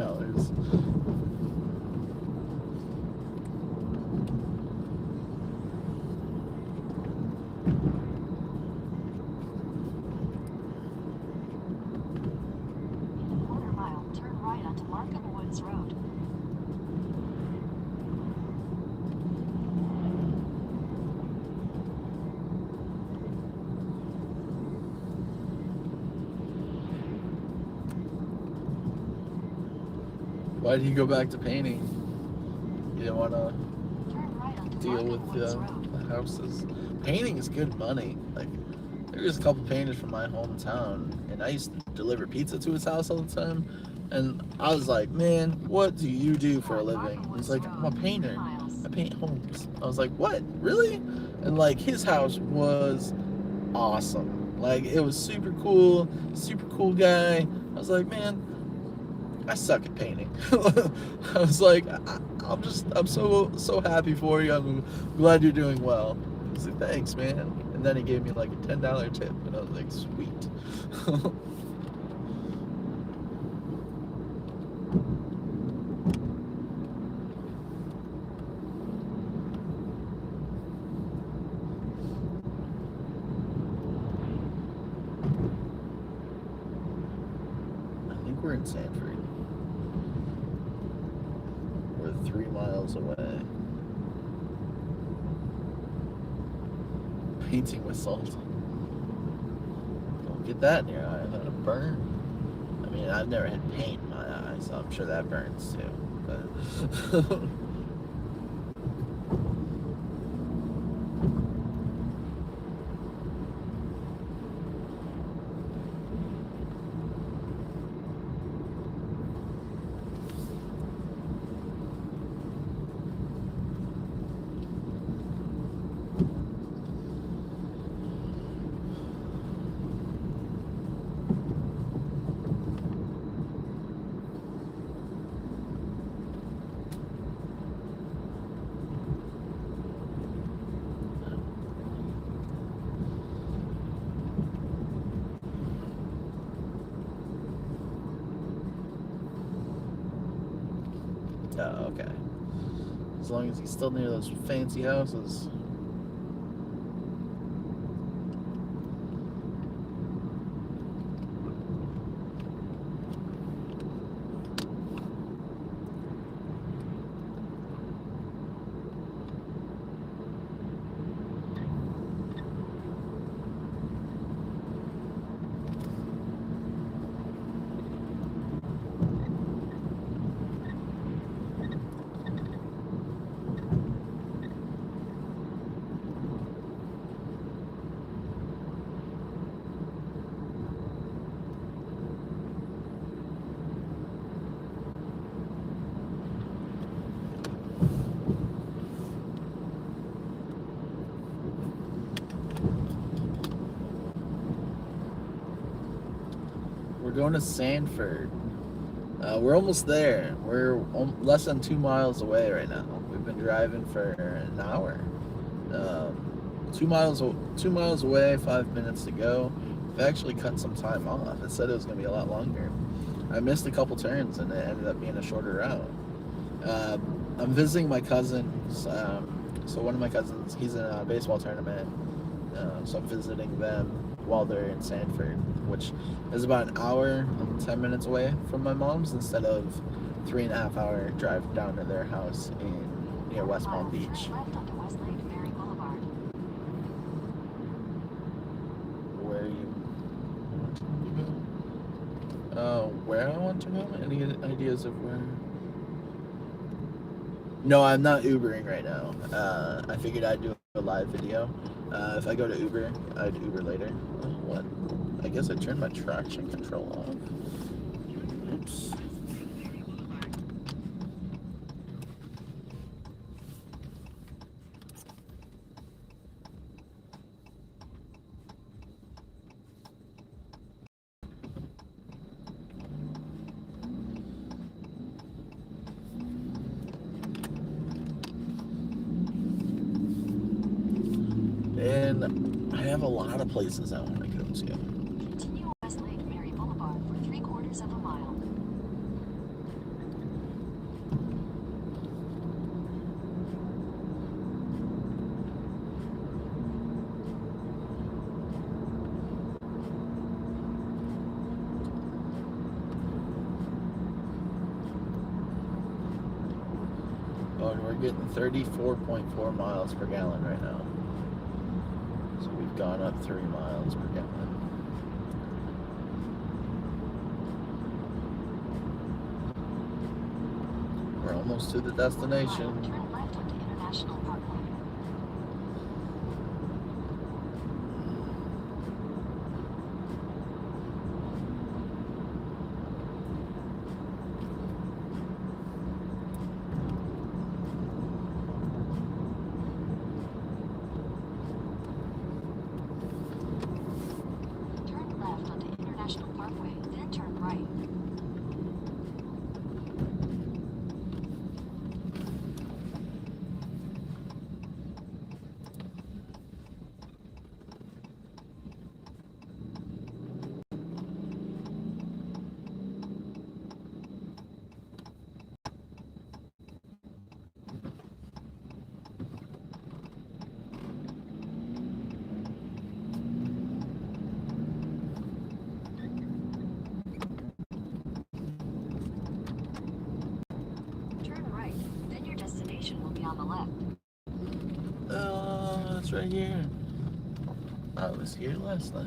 Why did he go back to painting? You didn't want to deal with the houses. Painting is good money. Like, there's a couple painters from my hometown, and I used to deliver pizza to his house all the time. And I was like, man, what do you do for a living? He's like, I'm a painter. I paint homes. I was like, what? Really? And like his house was awesome. Like it was super cool guy. I was like, man, I suck at painting. I was like, I'm so happy for you. I'm glad you're doing well. He's like, thanks, man. And then he gave me like a $10 tip, and I was like, sweet. I think we're in Sanford. We're 3 miles away. Painting with salt. Don't get that in your eye. That'll burn. I mean, I've never had paint in my eye, so I'm sure that burns too. But oh, okay. As long as he's still near those fancy houses. We're going to Sanford. We're almost there. We're less than 2 miles away right now. We've been driving for an hour. 2 miles away, 5 minutes to go. We've actually cut some time off. It said it was going to be a lot longer. I missed a couple turns, and it ended up being a shorter route. I'm visiting my cousins. So one of my cousins, he's in a baseball tournament. So I'm visiting them while they're in Sanford, which is about an hour and 10 minutes away from my mom's instead of 3.5 hour drive down to their house near West Palm Beach. Where where I want to go? Any ideas of where? No, I'm not Ubering right now. I figured I'd do a live video. If I go to Uber, I'd Uber later. What? I guess I turned my traction control off. Oops. And I have a lot of places I want to go to. Continue West Lake Mary Boulevard for 3/4 of a mile. Oh, and we're getting 34.4 miles per gallon right now. So we've gone up 3 miles per gallon. We're almost to the destination. Turn left onto International Parkway. driveway, then turn right. Turn right, then your destination will be on the left. Oh, it's right here. I was here last night.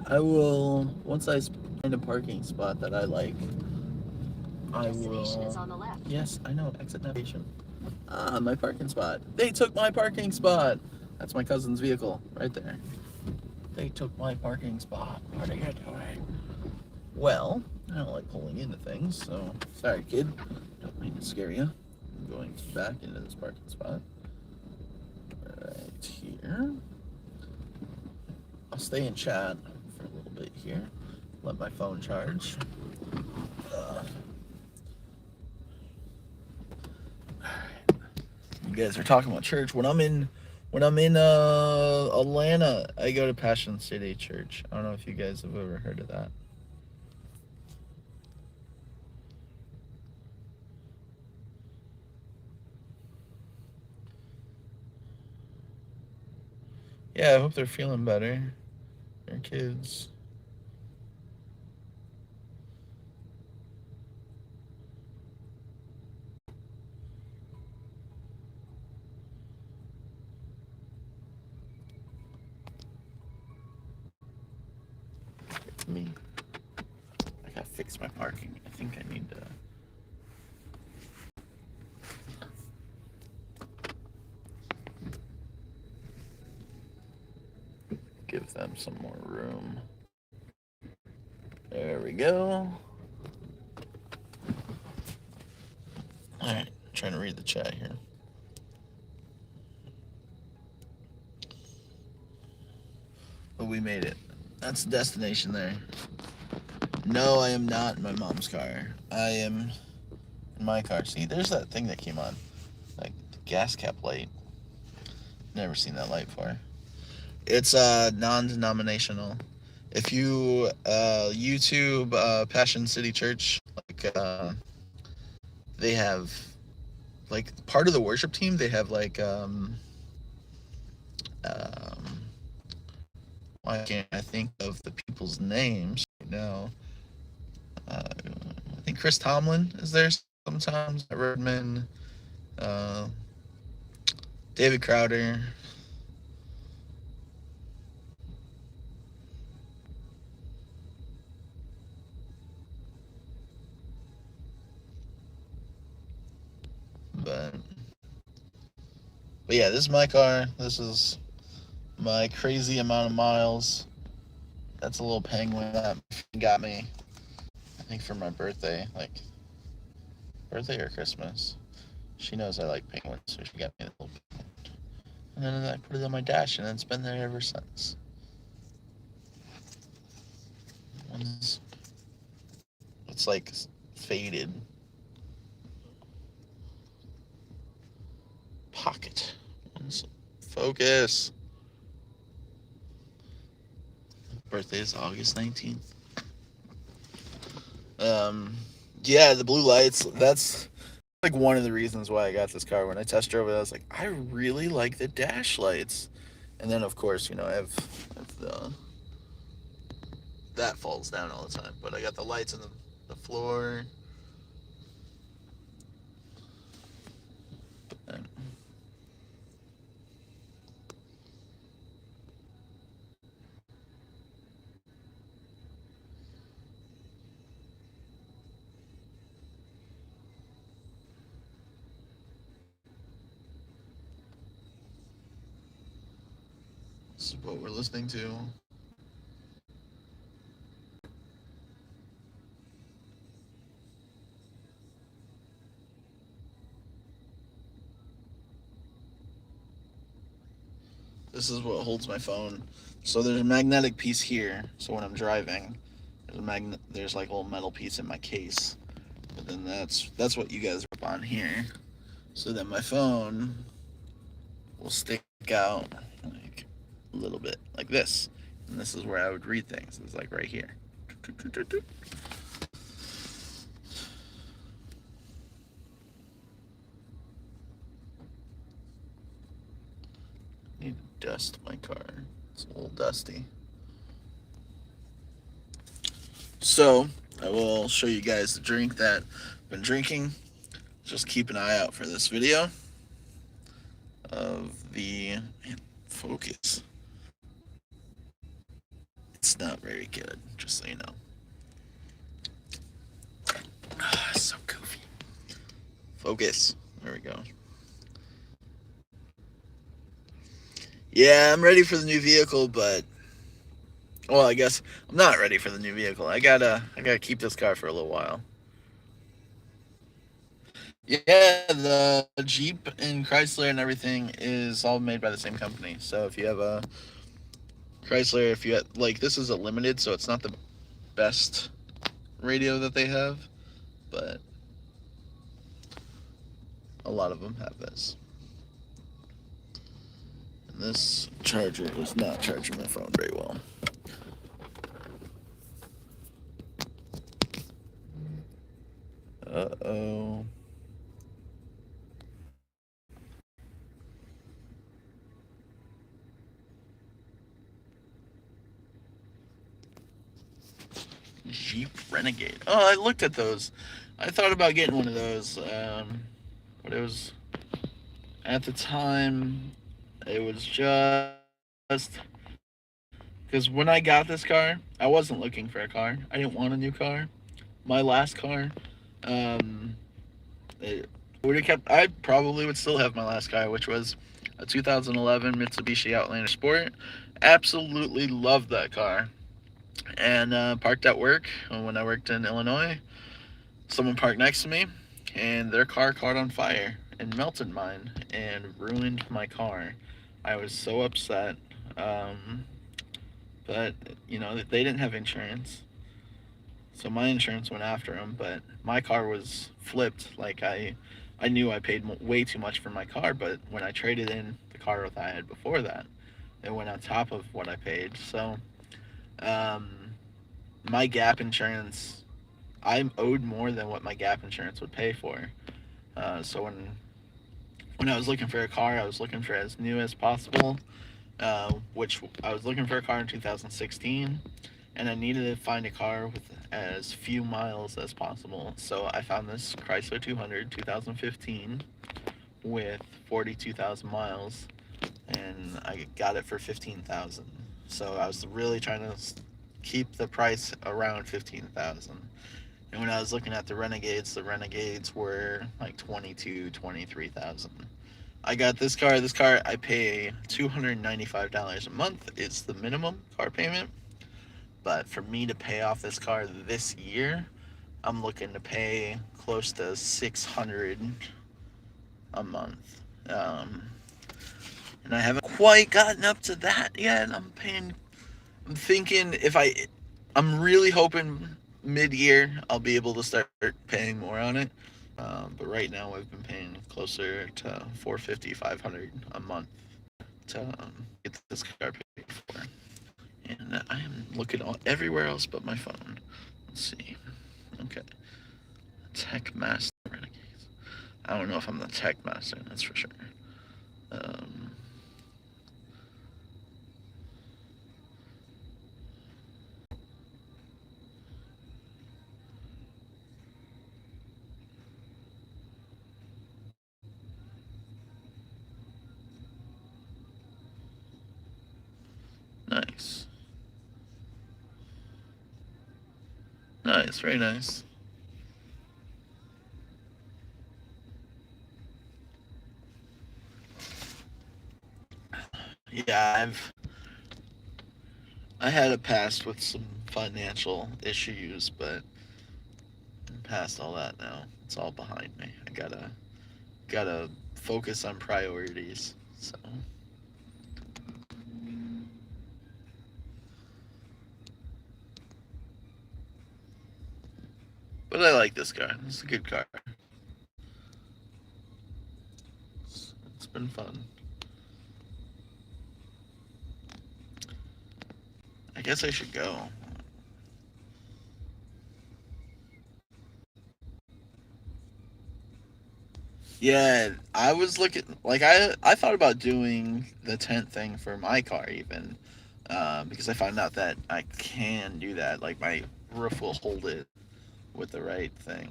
I will, once I find a parking spot that I like, I Destination is will. on the left. Yes, I know. Exit navigation. Ah, my parking spot. They took my parking spot. That's my cousin's vehicle right there. They took my parking spot. What are you doing? Well, I don't like pulling into things, so sorry, kid. Don't mean to scare you. I'm going back into this parking spot. Right here. I'll stay in chat for a little bit here. Let my phone charge. You guys are talking about church. When I'm in Atlanta, I go to Passion City Church. I don't know if you guys have ever heard of that. Yeah, I hope they're feeling better. Their kids. Me. I gotta fix my parking. I think I need to. Give them some more room. There we go. Alright, trying to read the chat here. But we made it. That's the destination there. No, I am not in my mom's car. I am in my car. See, there's that thing that came on. Like the gas cap light. Never seen that light before. It's non-denominational. If you YouTube Passion City Church, like they have like part of the worship team. They have like why can't I think of the people's names right now? I think Chris Tomlin is there sometimes. Redman, David Crowder. But yeah, this is my car. This is my crazy amount of miles. That's a little penguin that got me, I think, for my birthday. Like, birthday or Christmas. She knows I like penguins, so she got me a little penguin. And then I put it on my dash, and it's been there ever since. It's like faded. Pocket. Focus. Birthday is August 19th. Yeah, the blue lights, that's like one of the reasons why I got this car. When I test drove it, I was like, I really like the dash lights. And then, of course, I have the, that falls down all the time. But I got the lights on the floor. This is what we're listening to. This is what holds my phone. So there's a magnetic piece here. So when I'm driving, there's like a little metal piece in my case. But then that's what you guys rip on here. So that my phone will stick out like a little bit like this. And this is where I would read things. It's like right here. Need to dust my car. It's a little dusty. So I will show you guys the drink that I've been drinking. Just keep an eye out for this video of the focus. It's not very good, just so you know. So goofy. Focus. There we go. Yeah, I'm ready for the new vehicle, but well, I guess I'm not ready for the new vehicle. I gotta keep this car for a little while. Yeah, the Jeep and Chrysler and everything is all made by the same company. So if you have a Chrysler, if you have, like, this is a limited, so it's not the best radio that they have, but a lot of them have this. And this charger is not charging my phone very well. Uh-oh. Jeep Renegade. Oh, I looked at those. I thought about getting one of those, but it was, at the time, it was just, because when I got this car, I wasn't looking for a car. I didn't want a new car. My last car, it would have kept, I probably would still have my last car, which was a 2011 Mitsubishi Outlander Sport. Absolutely loved that car. And parked at work when I worked in Illinois. Someone parked next to me, and their car caught on fire and melted mine and ruined my car. I was so upset. But you know, they didn't have insurance, so my insurance went after them. But my car was flipped. Like I knew I paid way too much for my car, but when I traded in the car that I had before that, it went on top of what I paid. So my gap insurance, I owed more than what my gap insurance would pay for. So when I was looking for a car, I was looking for as new as possible, which I was looking for a car in 2016, and I needed to find a car with as few miles as possible. So I found this Chrysler 200 2015 with 42,000 miles, and I got it for 15,000. So I was really trying to keep the price around 15,000. And when I was looking at the Renegades were like 22, 23,000. I got this car. I pay $295 a month. It's the minimum car payment. But for me to pay off this car this year, I'm looking to pay close to $600 a month. And I haven't quite gotten up to that yet. I'm thinking I'm really hoping mid-year I'll be able to start paying more on it. But right now I've been paying closer to $450, $500 a month to get this car paid for. And I am looking everywhere else but my phone. Let's see. Okay. Tech Master Renegades. I don't know if I'm the Tech Master, that's for sure. Nice. Nice, very nice. Yeah, I had a past with some financial issues, but I'm past all that now. It's all behind me. I gotta focus on priorities. So But I like this car. It's a good car. It's been fun. I guess I should go. Yeah, I was looking like I thought about doing the tent thing for my car even, because I found out that I can do that. Like my roof will hold it with the right thing.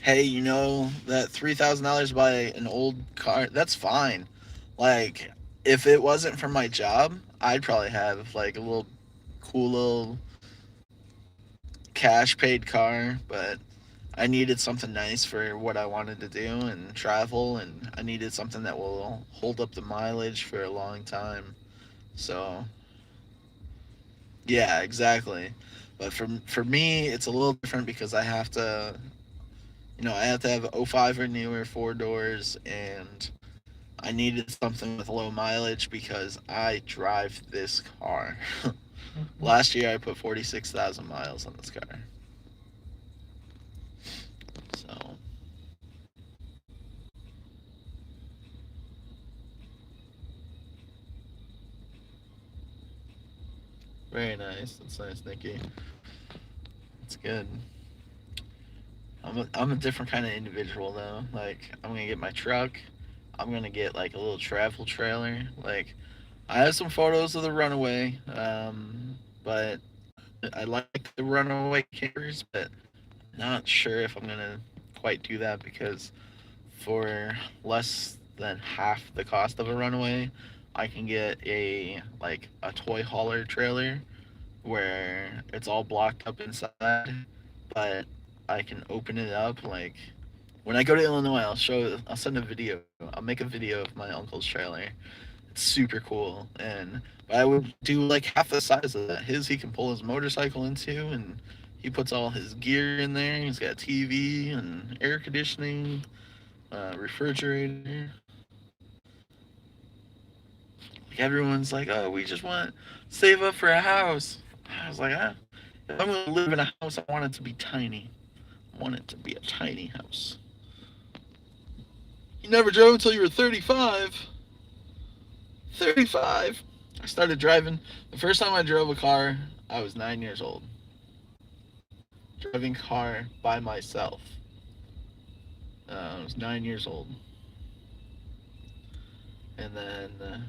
Hey, that $3,000 to buy an old car, that's fine. Like, if it wasn't for my job, I'd probably have like a little cool little cash paid car, but I needed something nice for what I wanted to do and travel, and I needed something that will hold up the mileage for a long time. So, yeah, exactly. But for me, it's a little different because I have to have '05 or newer, four doors, and I needed something with low mileage because I drive this car. Last year, I put 46,000 miles on this car. So, very nice. That's nice, Nikki. It's good. I'm a different kind of individual though. Like I'm gonna get my truck. I'm gonna get like a little travel trailer. Like I have some photos of the Runaway, but I like the Runaway campers, but not sure if I'm gonna quite do that because for less than half the cost of a Runaway, I can get a toy hauler trailer where it's all blocked up inside, but I can open it up. Like when I go to Illinois, I'll send a video. I'll make a video of my uncle's trailer. It's super cool, and but I would do like half the size of that. He can pull his motorcycle into, and he puts all his gear in there. He's got TV and air conditioning, refrigerator. Like everyone's like, oh, we just want to save up for a house. I was like, if I'm gonna live in a house, I want it to be tiny. I want it to be a tiny house. You never drove until you were 35. 35. I started driving. The first time I drove a car, I was 9 years old. Driving car by myself. I was 9 years old. And then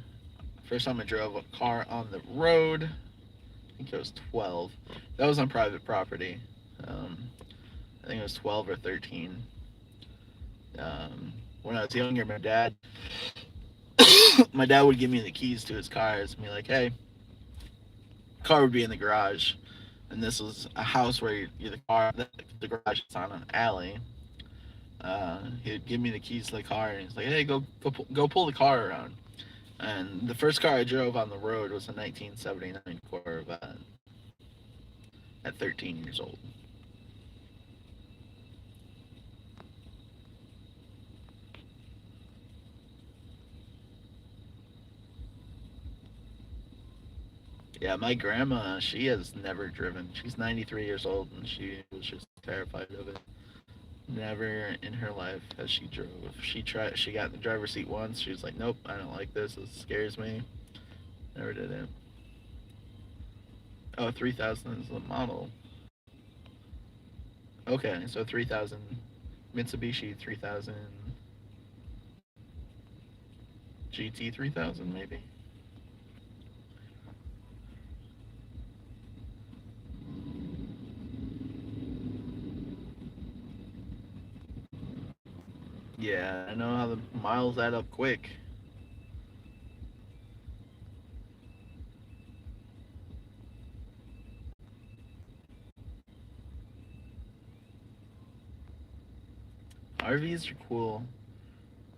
first time I drove a car on the road, I think it was 12. That was on private property. I think it was 12 or 13. When I was younger, my dad would give me the keys to his cars and be like, "Hey," car would be in the garage, and this was a house where the garage is on an alley. He'd give me the keys to the car, and he's like, "Hey, go pull the car around." And the first car I drove on the road was a 1979 Corvette at 13 years old. Yeah, my grandma, she has never driven. She's 93 years old, and she was just terrified of it. Never in her life has she drove. She got in the driver's seat once. She was like, "Nope, I don't like this. It scares me." Never did it. Oh, 3000 is the model. Okay, so 3000 Mitsubishi 3000 GT 3000 maybe. Yeah, I know how the miles add up quick. RVs are cool.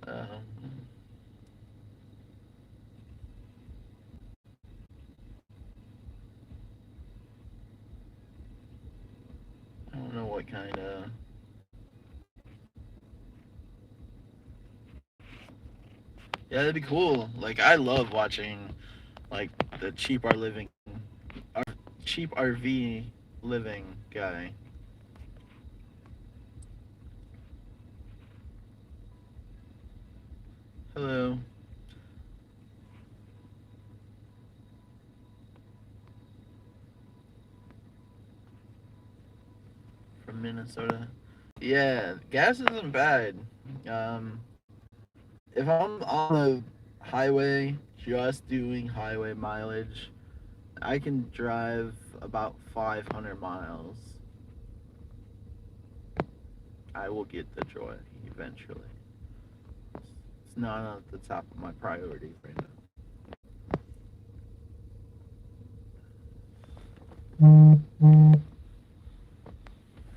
Um, I don't know what kind of. Yeah, that'd be cool. Like I love watching like the cheap RV living guy. Hello. From Minnesota. Yeah, gas isn't bad. Um, if I'm on the highway, just doing highway mileage, I can drive about 500 miles. I will get the joy eventually. It's not at the top of my priorities right now.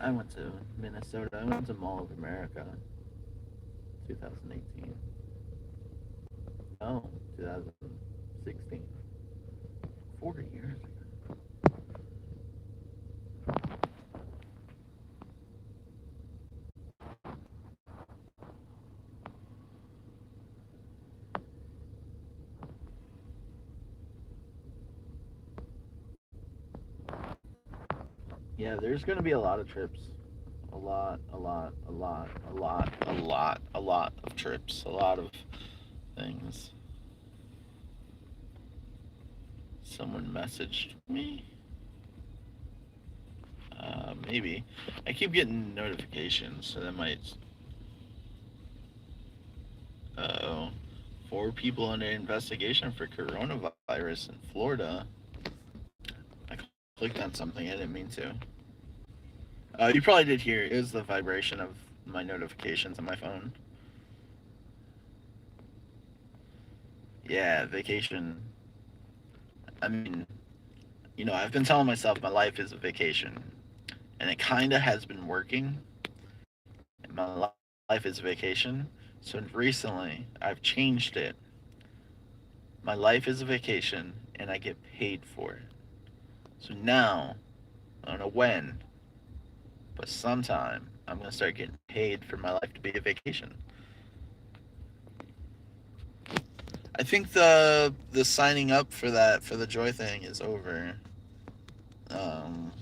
I went to Minnesota. I went to Mall of America 2018. No, 2016. 4 years ago. Yeah, there's going to be a lot of trips. A lot of trips. A lot of things. Someone messaged me. Maybe. I keep getting notifications, so that might. Oh. 4 people under investigation for coronavirus in Florida. I clicked on something I didn't mean to. You probably did hear it was the vibration of my notifications on my phone. Yeah, vacation. I mean, I've been telling myself my life is a vacation, and it kind of has been working. My life is a vacation. So recently, I've changed it. My life is a vacation, and I get paid for it. So now, I don't know when, but sometime I'm gonna start getting paid for my life to be a vacation. I think the signing up for the Joy thing is over. Um,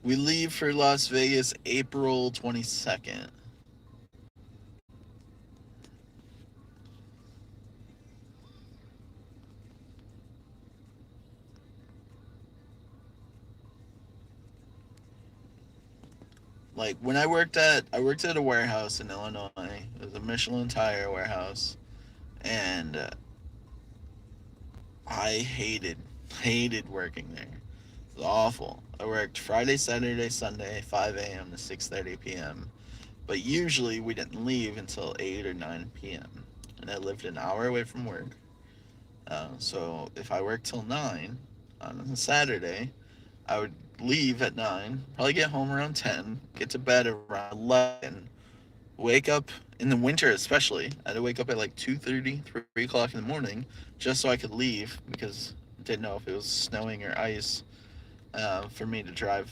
we leave for Las Vegas April 22nd. Like when I worked at a warehouse in Illinois. It was a Michelin tire warehouse, and I hated working there. It was awful. I worked Friday, Saturday, Sunday, 5 a.m. to 6:30 p.m. But usually we didn't leave until 8 or 9 p.m. And I lived an hour away from work. So if I worked till 9 on a Saturday, I would leave at 9, probably get home around 10, get to bed around 11, wake up in the winter especially. I had to wake up at like 2:30, 3 o'clock in the morning just so I could leave because I didn't know if it was snowing or ice for me to drive,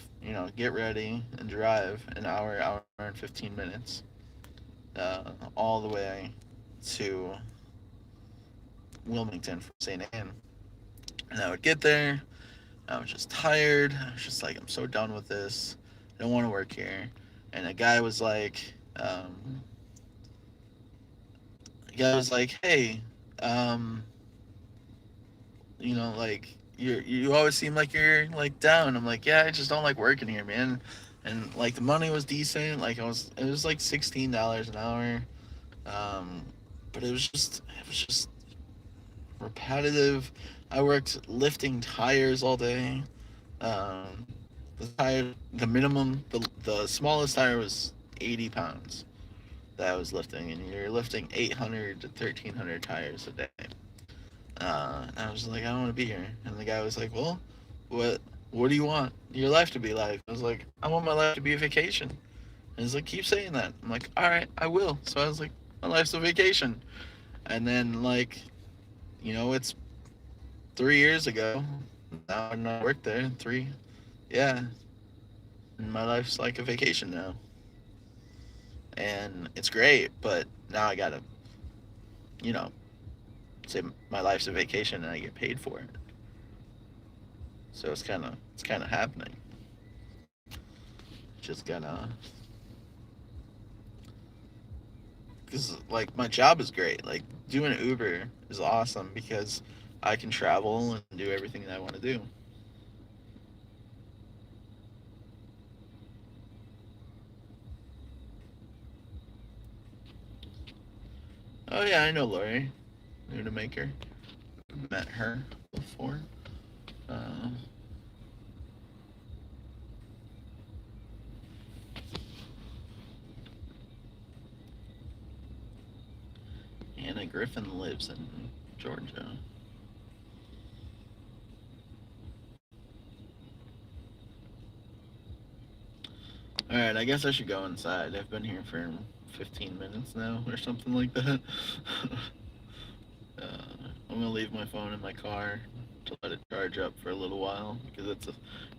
get ready and drive an hour and 15 minutes all the way to Wilmington from St. Anne. And I would get there. I was just tired. I was just like, I'm so done with this. I don't want to work here. And a guy was like, hey, um, like you always seem like you're like down. I'm like, yeah, I just don't like working here, man. And like the money was decent. Like it was like $16 an hour. Um, but it was just repetitive. I worked lifting tires all day. Um, the minimum, the smallest tire was 80 pounds that I was lifting, and you're lifting 800 to 1,300 tires a day. And I was like, I don't want to be here. And the guy was like, well, what do you want your life to be like? I was like, I want my life to be a vacation. And he's like, keep saying that. I'm like, all right, I will. So I was like, my life's a vacation. And then it's 3 years ago. Now I'm not work there. Yeah. And my life's like a vacation now. And it's great, but now I gotta you know, say my life's a vacation and I get paid for it. So it's kind of happening. Just gotta, because like my job is great. Like doing Uber is awesome because I can travel and do everything that I want to do. Oh yeah, I know Lori, new to Maker. Met her before. Uh, Anna Griffin lives in Georgia. All right, I guess I should go inside. I've been here for 15 minutes now, or something like that. uh, I'm gonna leave my phone in my car to let it charge up for a little while because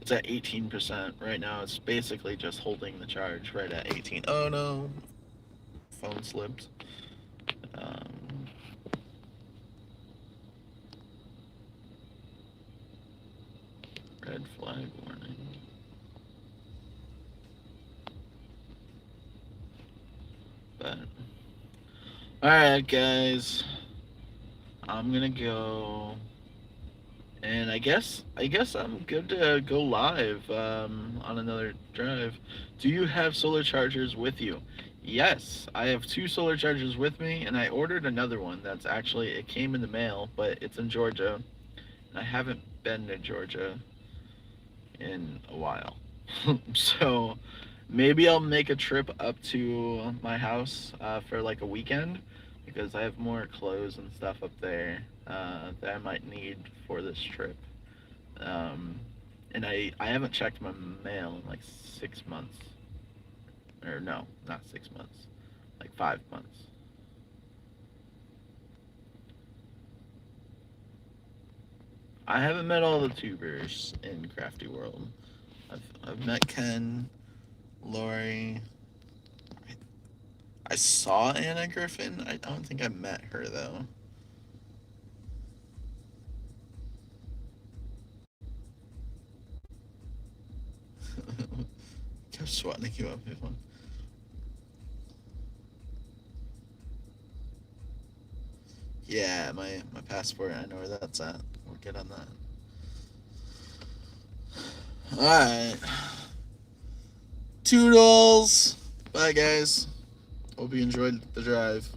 it's at 18% right now. It's basically just holding the charge right at 18. Oh no, phone slipped. Um, Red flag warning. But all right, guys, I'm gonna go, and I guess I'm good to go live on another drive. Do you have solar chargers with you? Yes, I have two solar chargers with me, and I ordered another one. That's actually it came in the mail, but it's in Georgia. And I haven't been to Georgia in a while, so maybe I'll make a trip up to my house for like a weekend because I have more clothes and stuff up there that I might need for this trip. Um, and I haven't checked my mail in like 6 months. Or no, not 6 months. Like 5 months. I haven't met all the tubers in Crafty World. I've met Ken, Lori. I saw Anna Griffin. I don't think I met her though. Kept swatting you up. Yeah, my passport. I know where that's at. We'll get on that. All right. Toodles. Bye, guys. Hope you enjoyed the drive.